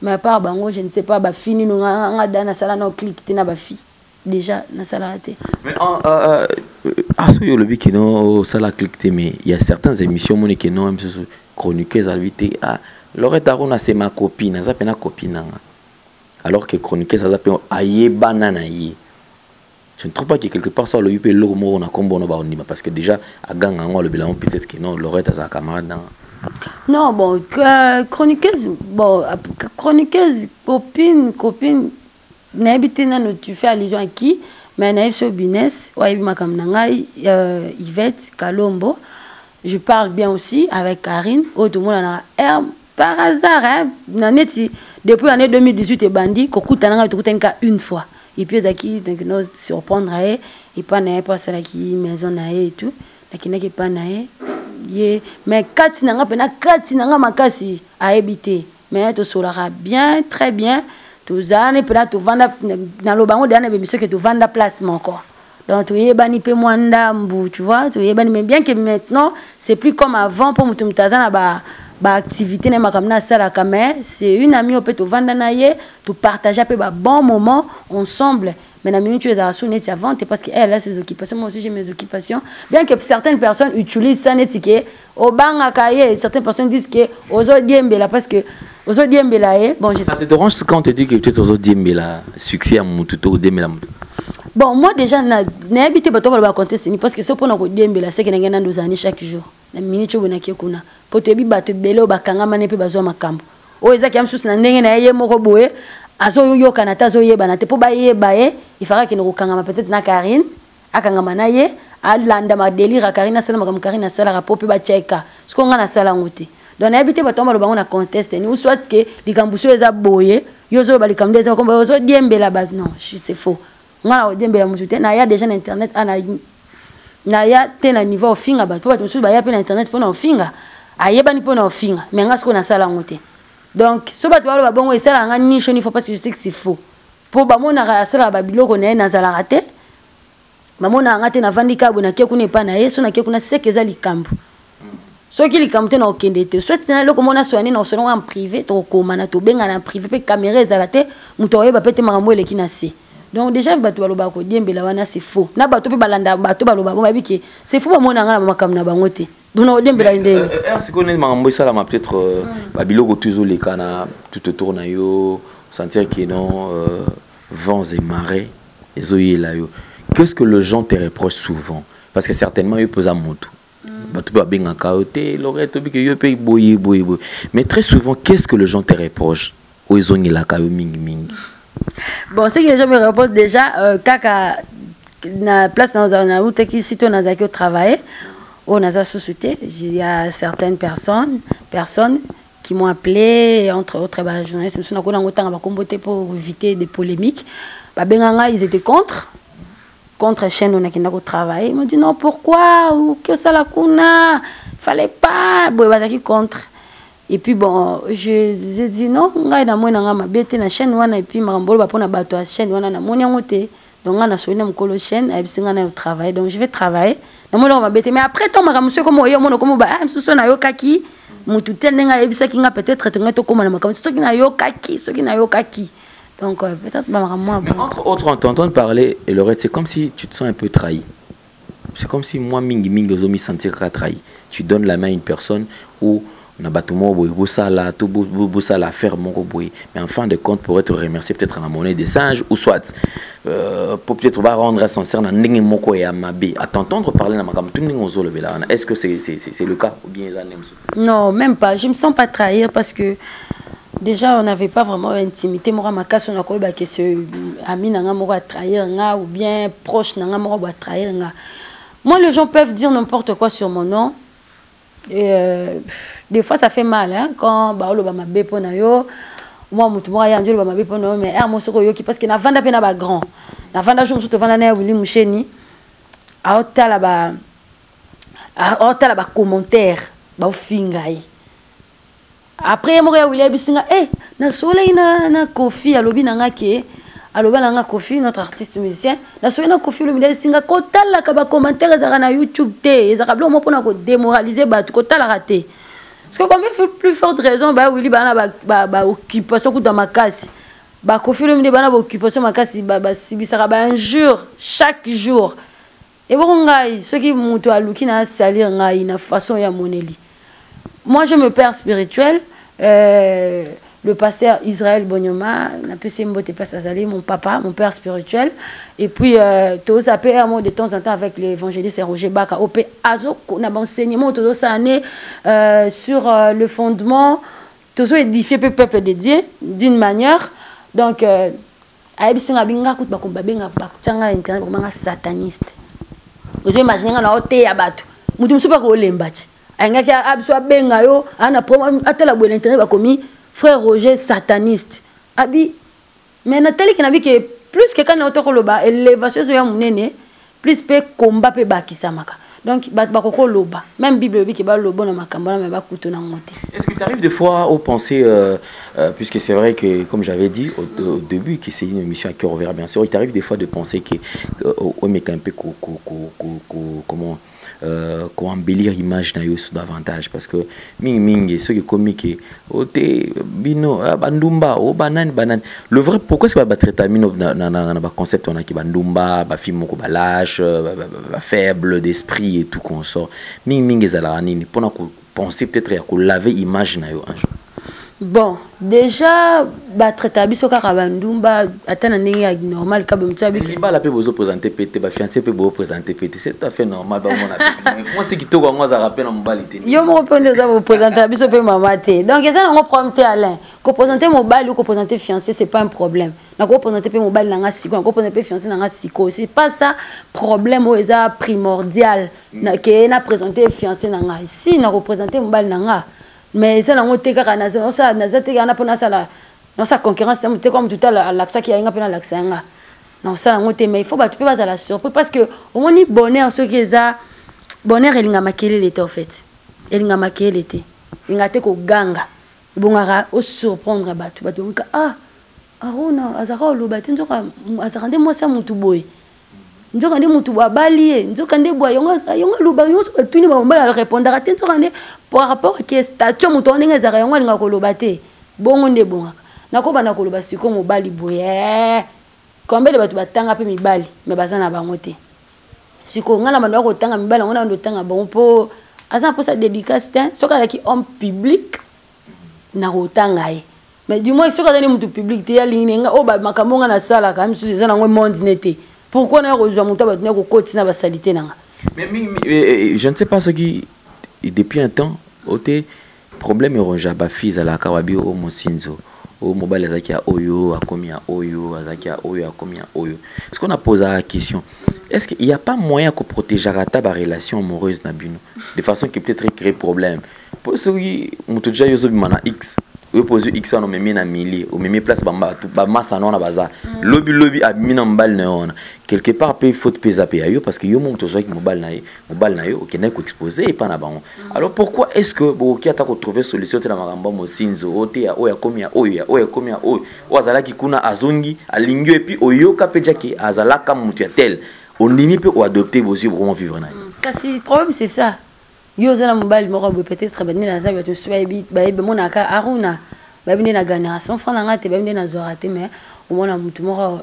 mais à part, je ne sais pas, fini, nous avons dans la salle, nous cliqué dans la fille. Déjà, dans la salle. Mais à ce que le but qui nous salle cliqué, mais il y a certaines émissions qui nous ont chroniquées à l'invité. Laurette Aruna, c'est ma copine, ça s'appelle ma copine. Alors que chroniquer, ça s'appelle aïe banana. Je ne trouve pas que quelque part ça le yupe lomo on a combo no baonima parce que déjà à gang en le bilan peut-être que non Laurette a sa camarade. Non bon chroniqueuse copine n'habite na tu fais allusion à qui mais na sur Bunès ouais makam nangai Yvette Kalombo. Je parle bien aussi avec Karine tout le monde a par hasard, hein, depuis l'année 2018, et bandit, une fois. Et puis, ils nous surprendre, et pas pas ça qui maison et tout, qui n'est pas mais Katina makasi à habiter. Mais tu sauras bien, très bien, tu années peut tu vendre dans le banc dernier monsieur que tu vends la place encore. Donc tu es bani pe mwanda mbu, tu vois, tu es bani mais bien que maintenant, c'est plus comme avant pour mutum tazana activité c'est une amie au peut te vendre tu partager un peu bon moment ensemble mais la minute tu es à la avant parce qu'elle a ses occupations moi aussi j'ai mes occupations bien que certaines personnes utilisent ça au bang certaines personnes disent que aux diembela parce que aux diembela bon ça te dérange quand on te dit que tu es aux diembela succès à mututo diembela. Bon, moi déjà, je habité à contester parce que ce pour nous dire, c'est que nous avons 2 années chaque jour. La minute où nous avons pour te dire, tu belo au bakanga mané pe bazo makambo. O ezaki am sous na ndenge na ye moko boye, azo yo kanata azo ye banate pour baye baye, il faudra que nous kanga peut-être na Karine, akanga manaye, alanda ma délire Karine sala makam Karine sala rapport pe ba cheka. Ce qu'on a na sala ngote. Donc na habité bato ba na contester, ni soit que likambuso eza boye, yo zo ba likamde eza comme zo diembela ba non, c'est faux. Na ya déjà internet na ya tena niveau finga ba to ba musu ba ya pe na internet pona finga ayeba ni pona finga mais nga siko na sala ngote donc so ba to ba bongo esala nga nisho ni faut parce que je sais que c'est faux po bamona asala babiloko na ye nazalaka te bamona anga te navandi kabwe nakie kuna epa na ye so nakie kuna seke eza likambo soki likambo te na okende te soit na eloko mona soigné na osolo en privé tokokoma na tobenga na privé mpe caméra ezala te moto oyeba mpe te makambo eleki na se donc déjà bato balobaka kodiembela wana c'est faux na bato mpe balanda bato baloba bongo bayebi ke c'est faux bamona anga na bamakambo na bango te donc na kodiembela ndenge sikoyo makambo esalama peut-être babiloko tu ezoleka na tout autour na yo sentir que non vents et marées ezoyela yo. Qu'est-ce que les gens te reprochent souvent? Parce que certainement ils posent à moto. Mais très souvent, qu'est-ce que les gens te reprochent? Bon, c'est que les gens me reprochent déjà, kaka na place dans la route qui si on a au travail, on a société, il y a certaines personnes qui m'ont appelé, entre autres journalistes, pour éviter des polémiques. Ils étaient contre chaîne on a qui n'a pas travaillé. Ils m'ont dit non, pourquoi ou que ça la kuna, fallait pas, bon qui contre. Et puis bon, j'ai dit non, ngai na moi na ma bête na chaîne wana et puis marambolo ba pona bato a chaîne wana na monia ngote. Donc on a soigné mon colo chaîne et puis on a travail. Donc je vais travailler. Na moi ma bête mais après toi ma monsieur comme yo mono comme ba monsieur na yo kaki, mutu tenenga ebisa kinga peut-être to comme na makam soki na yo kaki. Donc peut-être moi. Mais entre autres, en t'entendant parler, et Laurette, c'est comme si tu te sens un peu trahi. C'est comme si moi, mingi ozomi sentir trahi. Tu donnes la main à une personne où on a battu mon boy, la faire mon boy. Mais en fin de compte, pour être remercié peut-être à la monnaie des singes ou soit pour peut-être va rendre sincère dans n'engue moko et amabe. À t'entendre parler dans ma gamme, tout n'engue ozo le vela. Est-ce que c'est le cas ou bien non, même pas. Je me sens pas trahir parce que déjà, on n'avait pas vraiment d'intimité. Moi, ma casse, on a quoi que ce ami n'a pas trahir ou bien proche n'a pas trahir. Moi, les gens peuvent dire n'importe quoi sur mon nom. Et des fois, ça fait mal hein, quand baolo ba mabe pona yo. Moi, mutu mo ya ndjelo ba mabe pona yo mais mo soko yo ki parce que na vanda pe na ba grand. Na vanda jo mutu vanda na Willy Musheni. A otala ba commentaire ba fingai. Après moi William bisinga na soleil na Kofi alobi nanga ke aloba nanga Kofi notre artiste musicien na soleil na Kofi alobi bisinga kotala ka ba commentaires ezaka na YouTube te ezaka blo mo pona ko démoraliser ba kotala raté parce que combien plus forte raison ba Willy bana ba occupation ku dans ma casse ba Kofi alobi bana ba occupation ma casse ba sibisaka ba injure chaque jour et bon ngai ceux qui muto aluki na salir ngai na façon ya moneli. Moi, je me père spirituel. Le pasteur Israël Bonyoma, mon papa, mon père spirituel. Et puis, tous appelés à moi de temps en temps avec l'évangéliste Roger Baka. On a enseignement sur le fondement, tous édifier le peuple de Dieu d'une manière. Donc, sataniste. Vous imaginez Angaki abso benga yo ana promo atela bo l'internet ba komi frère Roger sataniste abi mais na teli kinabi que plus que quand auto loba élévation ya munene plus pe combat pe bakisamaka donc ba kokoko loba même bible bi ke ba lobo na makambo na ba kuto na ngote. Est-ce que tu arrives des fois au penser puisque c'est vrai que comme j'avais dit au début que c'est une émission à cœur ouvert bien sûr, il t'arrive des fois de penser que au mec un peu comment embellir l'image davantage parce que ming ceux qui comique oté bino bandumba o banane le vrai pourquoi c'est pas battre tamino na concept on a qui bandumba ba film ko ba lâche ba faible d'esprit et tout qu'on sort ming ezala nini pour penser peut-être à laver image na yo un jour. Bon, déjà, traiter biso kaka bandumba atana ndenge normal ka be mutsabi ki ba la pe bozo présenter pété ba fiancé pe bozo présenter pété c'est tout à fait normal ba mon appel moi c'est qui to moi ça rappelle en mbalité yo mo répondre ça vous présenter biso pe mama té donc ça on problème té Alain ko présenter mobile ou ko présenter fiancé c'est pas un problème na ko présenter pe mobile nanga siko ko présenter pe fiancé nanga siko c'est pas ça problème ou ça primordial na ke na présenter fiancé nanga ici na représenter mobile nanga. Mais ça n'a pas été ça concurrence c'est comme tout à l'heure l'accent qui a un peu dans l'accent non ça n'a pas mais il faut pas tu peux pas à la surprise parce que au moins bonheur ce qui est ça bonheur il n'a maquillé l'été en fait il n'a maquillé l'été il n'a été qu'au ganga bon au surprendre batu ah Aruna azaka olobati nzoka azaka nde mwasi mutu boye nzoka nde mutu abali ye nzoka nde boye yonga loba yonso batuni bamombala répondre te nzoka nde par rapport à statut mutu ndenge ezaka yango alinga koloba te bongo nde bongaka nakoba na koloba siko mobali boye kombele bato batanga pe mibali me baza na bango te siko ngana bando kotanga mibali ngona ndo tanga bon po asa po sa dédicace te soka la ki homme public na kotanga ye mais du moins soka zani mutu public te ya linga o ba makambo nga na sala quand même sous ça na ngwe monde nete pourquoi na ko mutu ba tena ko koti na ba salité nanga mais je ne sais pas ce qui depuis un temps ote problème ronja ba fils à la kawabi o mosinzo au mobile azaki a oyo akomi a oyo azaki a oyo akomi a oyo. Ce qu'on a posé la question, est-ce qu'il n'y a pas moyen qu'on protège la relation amoureuse nabino de façon qui peut-être crée problème pour ceux qui ont déjà eu mana X ou posé X on met na mili ou met place bamba tout ba massa non na baza lobby abimina mbal na quelque part peut faut pesa pe ayo parce que yo monto zo ki mobile na yo OK na ko exposer et pas na bango. Alors pourquoi est-ce que boki ata ko trouver solution te na makambo mosinzo ote ya oya komi ya oya komi ya oyo wazala ki kuna azongi alingyo et puis oyo kapeja ki azala ka mutu ya tel on nini peut adopter vos yeux pour vivre na. Kasi le problème c'est ça. Yo zana mobile moko peut-être ben na za bato subabi ba monaka aruna ba na gana son frère nga te ba na zoarate mais au mona mutu moko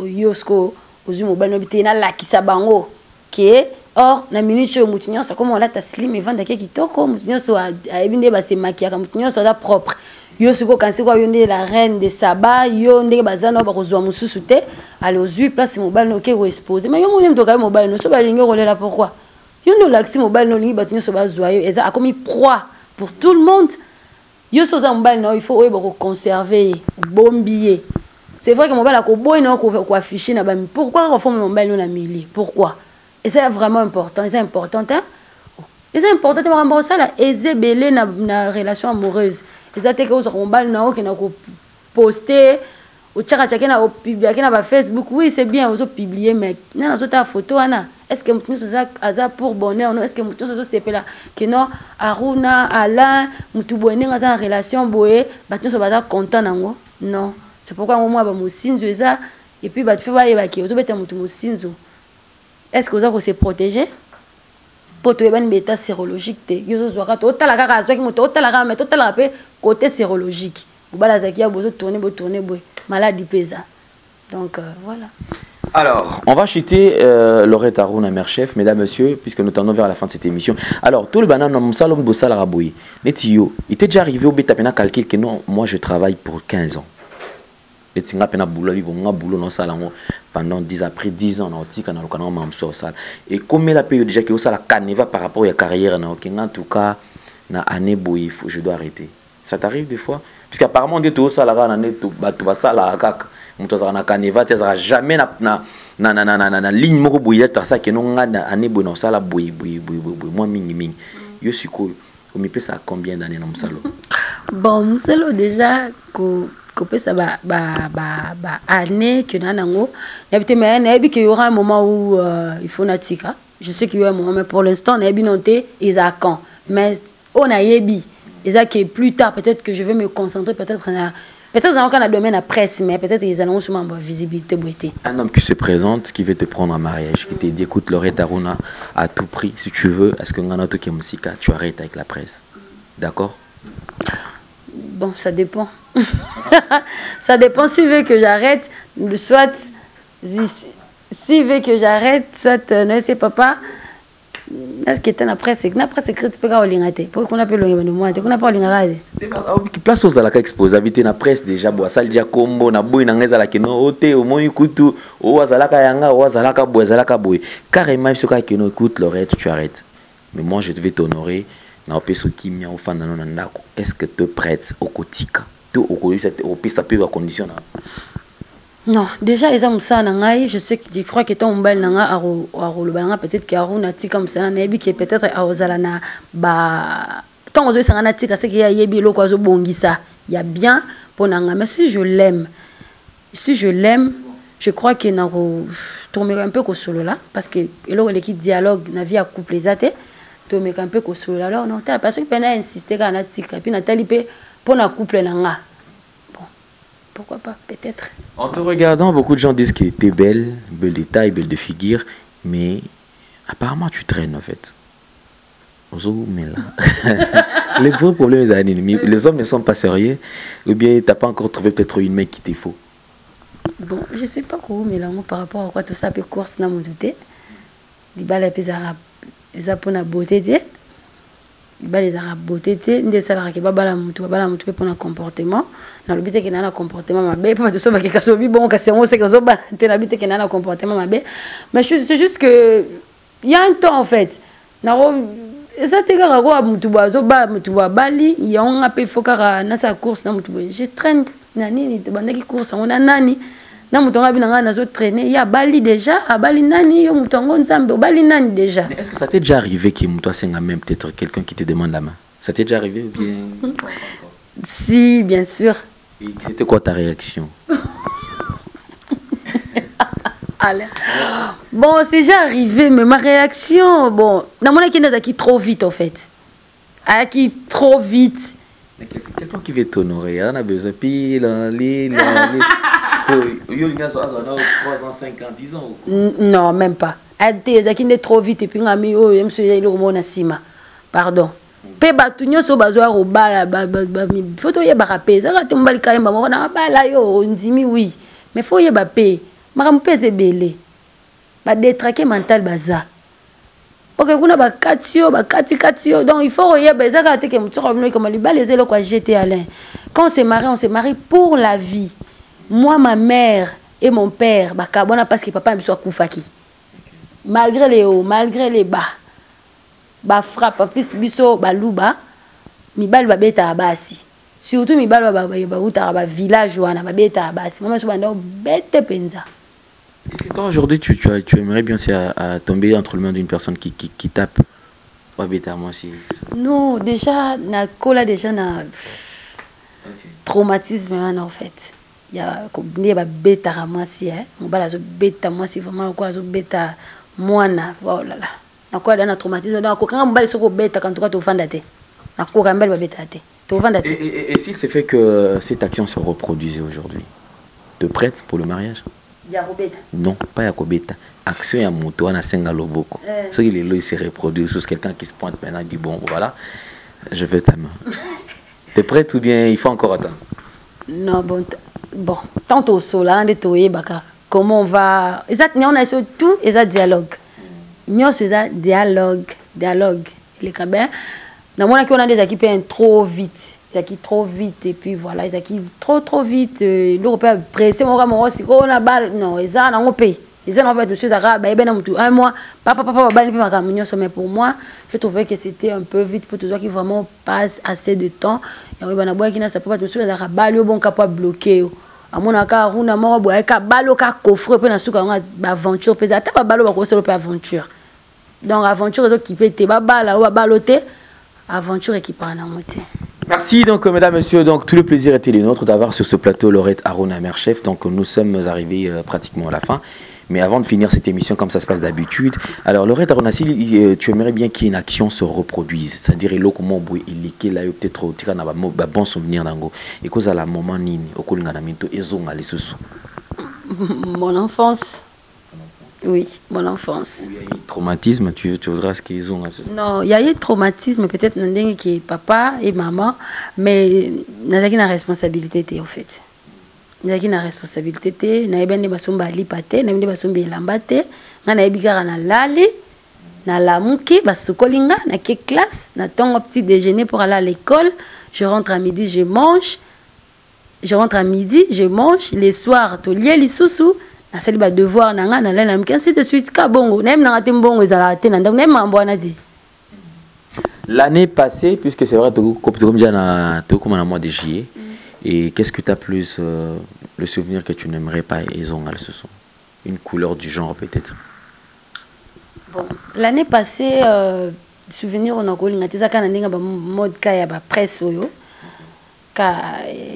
yosko ozu mobile no bité na lakisa bango ke or na minute yo mutu nyonso comme on la ta slim et vendre kitoko mutu nyonso a ebinde ba se maquillage mutu nyonso da propre yo siko kansi kwa yonde la reine de Saba yo ndenge bazana ba kozwa mususu te aller aux 8 place mobile no ke ko exposer mais yo monem to ka mobile no so ba lingi rolela pourquoi yo no laxi mobile no lingi batnyo so ba zoyo eza a comme proie pour tout le monde yo so za mobile no il faut ko conserver bombier c'est vrai que mobile a ko boy no ko afficher na ba pourquoi on forme mobile no na milieu pourquoi et c'est vraiment important c'est important hein c'est important de rembourser ça là ezebele na relation amoureuse ezate que on mobile na ko na ko poster au tchaka na publier na ba Facebook oui c'est bien on publier mais na zo ta photo ana est-ce que mutu ça aza pour bonheur non est-ce que mutu ça c'est là que non Aruna Alain mutu bonheur dans relation boye batno so baza content nango non c'est pourquoi moi ba mosinzo eza et puis ba fait ba yebaki ozo beta mutu mosinzo est-ce que oza ko se protéger pour to ebani beta sérologique te yo zo ka to tala kaka zo ki mutu tala ka mais to tala pe côté sérologique bala zakia bozo tourner boy maladie pesa donc voilà. Alors, on va chuter Laurette Aruna, mère chef, mesdames, messieurs, puisque nous tendons vers la fin de cette émission. Alors, tout le banane, Salom Bossal Raboui, Netio, il était déjà arrivé au Betapena calcul que non, moi je travaille pour 15 ans. Et tu as boulot, non salango pendant 10 après 10 ans, on a le sale. Et comme la période déjà que ça la caneva par rapport à la carrière, en tout cas, na année boui, je dois arrêter. Ça t'arrive des fois? Puisqu'apparemment, on dit tout ça, la année, tout ça, la caca. Mutazana kaneva tezara jamais na ligne moko boya ça que non ngana ane bono sala boy moi mingi yo siko o mi pesa combien d'années na musalo bon musalo déjà ko pesa ba année que nanango n'habite mais n'habi que y aura un moment où il faut natika je sais qu'il y a un moment mais pour l'instant n'habi noté isa quand mais on a yebi isa que plus tard peut-être que je vais me concentrer peut-être dans le domaine de la presse, mais peut-être qu'ils ont sûrement une visibilité. Un homme qui se présente, qui veut te prendre en mariage, qui te dit écoute, Laurette Aruna, à tout prix, si tu veux, est-ce que tu arrêtes avec la presse? D'accord? Bon, ça dépend. Ça dépend s'il veut que j'arrête, soit s'il veut que j'arrête, soit non, c'est papa. Est-ce que tu as la presse écrite pour qu'on appelle le moi qu'on appelle le place aux alaka expose habiter na presse déjà bo asal dia kombo na boy na ngeza la keno ote au moins kutu o azalaka yanga o azalaka boy carrément ce cas keno écoute Laurette tu arrêtes mais moi je devais t'honorer na opeso kimia au fanda na ndako est-ce que tu prêtes au kotika tout au ko cette au pisa peu condition na. Non, déjà ils ont ça nangai, je sais que je crois que ton mobile nanga aro le banga peut-être que Aruna ti comme ça na yebi que peut-être aozala na ba tant ozo sanga tika c'est qu'il y a yebi loko azo bongisa. Il y a bien pour nanga mais si je l'aime, je crois que na tourner un peu ko solo là parce que eloko l'équipe dialogue na vie à couple zate tourner un peu ko solo là alors non, t'as la personne qui peut insister kana tika puis na talipe pour na couple nanga. pourquoi pas, peut-être. En te regardant, beaucoup de gens disent que tu es belle, belle de taille, belle de figure, mais apparemment tu traînes en fait. Mais là. Les vrais problèmes des ennemis, les hommes ne sont pas sérieux, ou bien tu n'as pas encore trouvé peut-être une mec qui t'est faux. Bon, je sais pas quoi, mais là, par rapport à quoi tout ça peut course dans mon douté. Les balles les pour la beauté, les balles les arabes beauté, des salariés qui bala mutu pour un comportement. Dans le but qu'il y a un comportement mabé, pas de ça, parce que ça bon, c'est on sait que ça va, t'es l'habit qu'il y a un comportement mabé. Mais c'est juste que il y a un temps en fait. Ça te gare quoi mutu bazo bali, il y a un peu fokara na sa course na mutu. Je traîne nani ni te bandaki course on a nani. Na mutonga binanga na zo traîner, il y a bali déjà, a bali nani yo mutongo nzambe, bali nani déjà. Est-ce que ça t'est déjà arrivé que toi c'est même peut-être quelqu'un qui te demande la main? Ça t'est déjà arrivé ou bien? Si, bien sûr. Et c'était quoi ta réaction? Allez. Bon, c'est déjà arrivé, mais ma réaction, bon, dans mon équipe, qui trop vite en fait. Qui trop vite. Quelqu'un qui veut t'honorer, on a besoin. Puis, il y a 3 ans, 5 ans, 10 ans. Non, même pas. Qui trop vite et puis, pardon. Pe batunyo so bazwa ro bala photo ye barape ça ka tembali ka yemba mo na bala yo ndimi oui mais faut ye ba pe maka mpeze belé ba détraquer mental baza OK kuna ba katio donc il faut ye ba ça ka te ke mutso ka comme libala les elo kwa jeter Alain quand on se marie pour la vie. Moi ma mère et mon père ba kabona parce que papa me soit kufaki malgré les hauts malgré les bas. Ba frappe plus biso baluba mibali babeta basi surtout mibali ba uta ba village wana babeta basi mama so banda bete penza. Est-ce que toi aujourd'hui tu aimerais bien à tomber entre les mains d'une personne qui tape babeta moi aussi? Non, déjà na kola déjà na traumatisme en fait. Il y a comme ba beta ramasi mobala zo beta moi si vraiment quoi zo beta mwana oh là là. Quoi dans un traumatisme donc quand on va se bête quand tu vas te et s'il se fait que cette action se reproduise aujourd'hui, te prête pour le mariage? Non, pas Yakobeta. Action ya moto na senga loboko. Ce qui il se reproduit sur quelqu'un qui se pointe maintenant dit bon voilà, je veux ta main. T'es prête ou bien il faut encore attendre? Non bon tantôt so là de toyer baka comment on va exact on a surtout exact dialogue. Nous faisons dialogue les cabins dans mon équipe on a des équipes trop vite et puis voilà les équipes trop vite l'Europe pressé mon si on a balle non ils ont payé ils ont fait monsieur Zara un mois papa balle ma camion mais pour moi je trouvais que c'était un peu vite pour tous ceux qui vraiment passent assez de temps et on va boire qui n'a ça pas monsieur Zara balle bon capable bloquer à mon accord on a mort boire ka balle ka coffre puis na suka on aventure peut-être pas balle ko solo aventure. Donc aventure qui peut être bala ou baloté aventure qui prend en moitié. Merci donc mesdames messieurs donc tout le plaisir était le nôtre d'avoir sur ce plateau Laurette Arona mère chef donc nous sommes arrivés pratiquement à la fin mais avant de finir cette émission comme ça se passe d'habitude alors Laurette Arona si tu aimerais bien qu'une action se reproduise c'est-à-dire comment boy il là peut-être tika na ba bon souvenir nango et cause à la moment nini okolinga na minto ezonga lesusu mon enfance. Oui, mon enfance. Il y a eu traumatisme, tu voudras ce qu'ils ont. Non, il y a eu traumatisme peut-être dans qui papa et maman, mais n'a pas responsabilité en fait. N'a pas responsabilité, n'a pas de basomba lipate, n'a pas de basomba lambate, n'a pas de na lali, na lamuki, basokolinga, na ke classe, na ton petit déjeuner pour aller à l'école, je rentre à midi, je mange. Les soirs, tu lié les sous c'est le devoir nanga na la ainsi de suite ka bongo nem na mbongo ezala te na ndako nem ambwana te. L'année passée puisque c'est vrai comme déjà na comme en mois de juillet et qu'est-ce que tu as plus le souvenir que tu n'aimerais pas ezongal ce sont une couleur du genre peut-être. Bon l'année passée souvenir on a kolinga teza kana ndinga ba mode ka ya ba presse oyo ka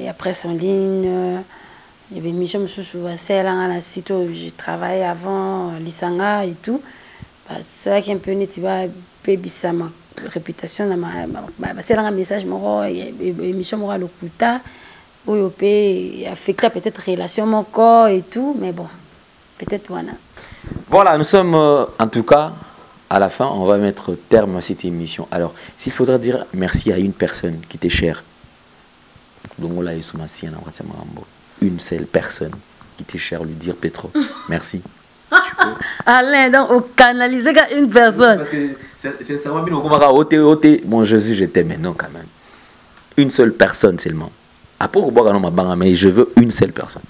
ya presse en ligne. Il y avait Michel site où j'ai travaillé avant, Lisanga et tout. C'est là qui est un peu net, il va pépisser ma réputation. C'est là un message, Michel Mora Lokuta. OOP affecte peut-être relation mon corps et tout, mais bon, peut-être voilà. Voilà, nous sommes en tout cas à la fin, on va mettre terme à cette émission. Alors, s'il faudra dire merci à une personne qui t'est chère, une seule personne qui t'est chère, lui dire Petro, merci. Alain, donc on canalise une personne. Parce que c'est ça, bon Jésus, je t'aime maintenant quand même. Une seule personne seulement. Après, mais je veux une seule personne.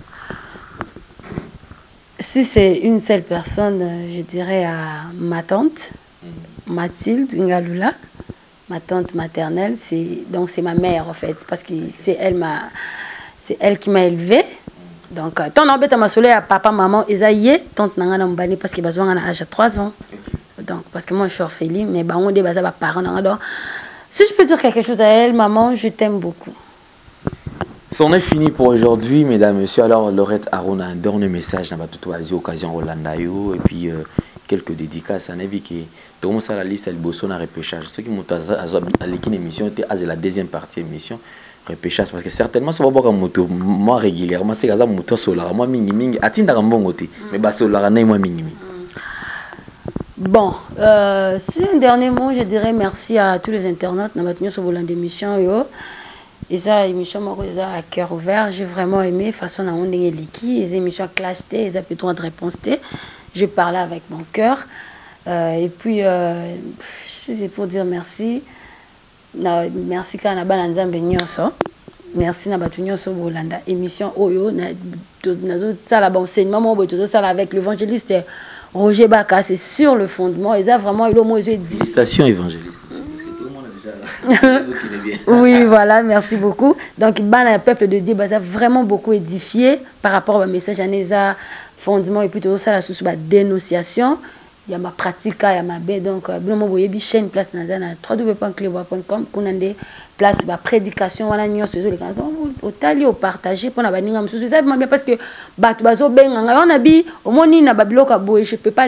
Si c'est une seule personne, je dirais à ma tante, Mathilde Ngalula, ma tante maternelle, donc c'est ma mère en fait, parce que c'est elle qui m'a élevée. Donc, ton embête à ma soleil à papa, maman, Esaïe, tante Nangana Mbani, parce qu'il a besoin d'un âge à 3 ans. Donc, parce que moi je suis orpheline, mais on est basé à parents. Donc, si je peux dire quelque chose à elle, maman, je t'aime beaucoup. C'en est fini pour aujourd'hui, mesdames, messieurs. Alors, Laurette Aruna, un dernier message dans toute occasion Rolandayo, et puis quelques dédicaces. On a vu que tout le monde a la liste, elle bosse à repêchage. Ceux qui m'ont à l'émission, c'est la deuxième partie de l'émission. Repêchage, parce que certainement, ça va voir moto, moi régulièrement, c'est que ça moto solar, moi mingi, atteindre un bon côté, mais bah solar, moi mingi. Bon, sur un dernier mot, je dirais merci à tous les internautes qui ont tenu sur volant d'émission. Et ça, émission à cœur ouvert, j'ai vraiment aimé, façon dont on est liquide, les émissions clash T, les appels de réponse T. Je parlais avec mon cœur. Et puis, c'est pour dire merci. Merci quand on a balanzambe nyonso. Merci na batu nyonso bolanda émission oyo na ça là enseignement moi tout ça avec l'évangéliste Roger Baka, c'est sur le fondement et ça vraiment il au moins dit félicitations évangéliste. Oui, voilà, merci beaucoup. Donc le peuple de Dieu ça vraiment beaucoup édifié par rapport au message à fondement et plutôt ça la sous dénonciation. Il y a ma pratique, il y a ma baie, donc il y a une chaîne place dans www.clevoix.com qu'on a des places de prédication, on a des au partager pour la ça bien parce que on a dit au moins ni na babilo ka boye je peux pas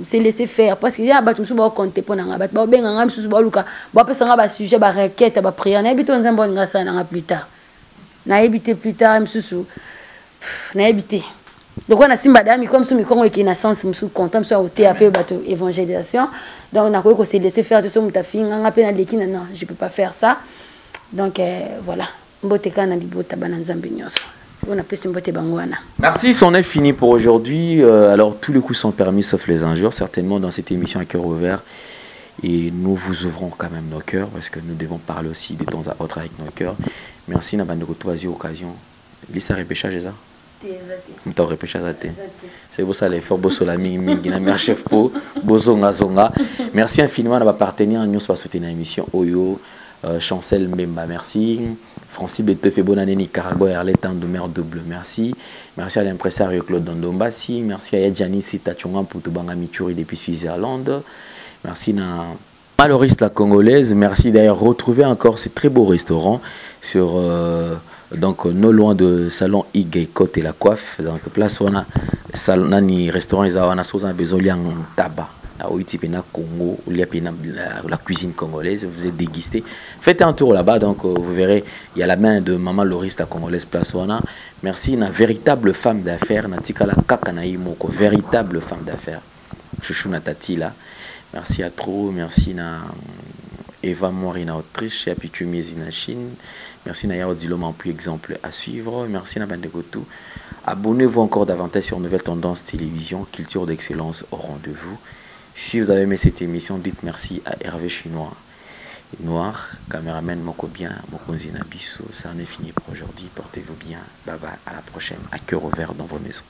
se laisser faire parce qu'il y a batu sou ba compter pour na ba benga sou ba luka ba pesa ba sujet ba requête ba prière na habité on nzambo ngasa na plus tard na habité plus tard msusu na habité. Donc on a si madame comme sous micro qui na sens sous content sur au TAP bateau évangélisation donc on a quoi se laisser faire tout ça muta finga nga pena leki non je peux pas faire ça donc voilà mbote kana libota bananzambe nyoso on a pesi mbote bangwana. Merci, c'en est fini pour aujourd'hui. Alors tous les coups sont permis sauf les injures certainement dans cette émission à cœur ouvert et nous vous ouvrons quand même nos cœurs parce que nous devons parler aussi de temps à autre avec nos cœurs. Merci na bande de occasion. Lisa repêchage ça. C'est pour ça l'effort merci infiniment à ma partenaire nous pas soutenir l'émission Oyo Chancel Mbemba merci Francis Bete fait bonne année Nicaragua et Arlette de mer double merci à l'impresario Claude Ndombasi merci à Janice Tachonga pour tout banga Mituri depuis Suisse-Irlande merci à Maloris la Congolaise merci d'ailleurs retrouver encore ces très beaux restaurants sur donc non loin de salon Igué Côte et la coiffe donc place on a salon nani restaurant ils ont besoin de tabac au Itipena Congo où il y a la cuisine congolaise vous êtes dégusté faites un tour là-bas donc vous verrez il y a la main de maman Loris la Congolaise place on a merci une véritable femme d'affaires natika la kakanaï moko véritable femme d'affaires chouchou natati là merci à trop merci na Eva Moirina Autriche et puis tu na Chine. Merci Naya Odilom en plus exemple à suivre. Merci Nabandegotou. Abonnez-vous encore davantage sur Nouvelle Tendance Télévision, culture d'excellence au rendez-vous. Si vous avez aimé cette émission, dites merci à Hervé Chinois. Noir, caméraman Moko bien, Mokonzi Nabiso. Ça en est fini pour aujourd'hui. Portez-vous bien. Bye bye. À la prochaine. À cœur ouvert dans vos maisons.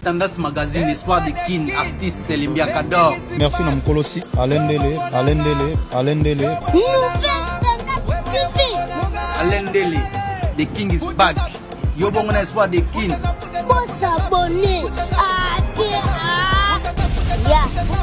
Tendance Magazine, Espoir de Kin, artiste Limbia Kador. Merci Namkolosi, Alain Dele. Nouvelle Tendance TV. Alain Dele, the King is back. Yobongona Espoir de Kin. Faut s'abonner.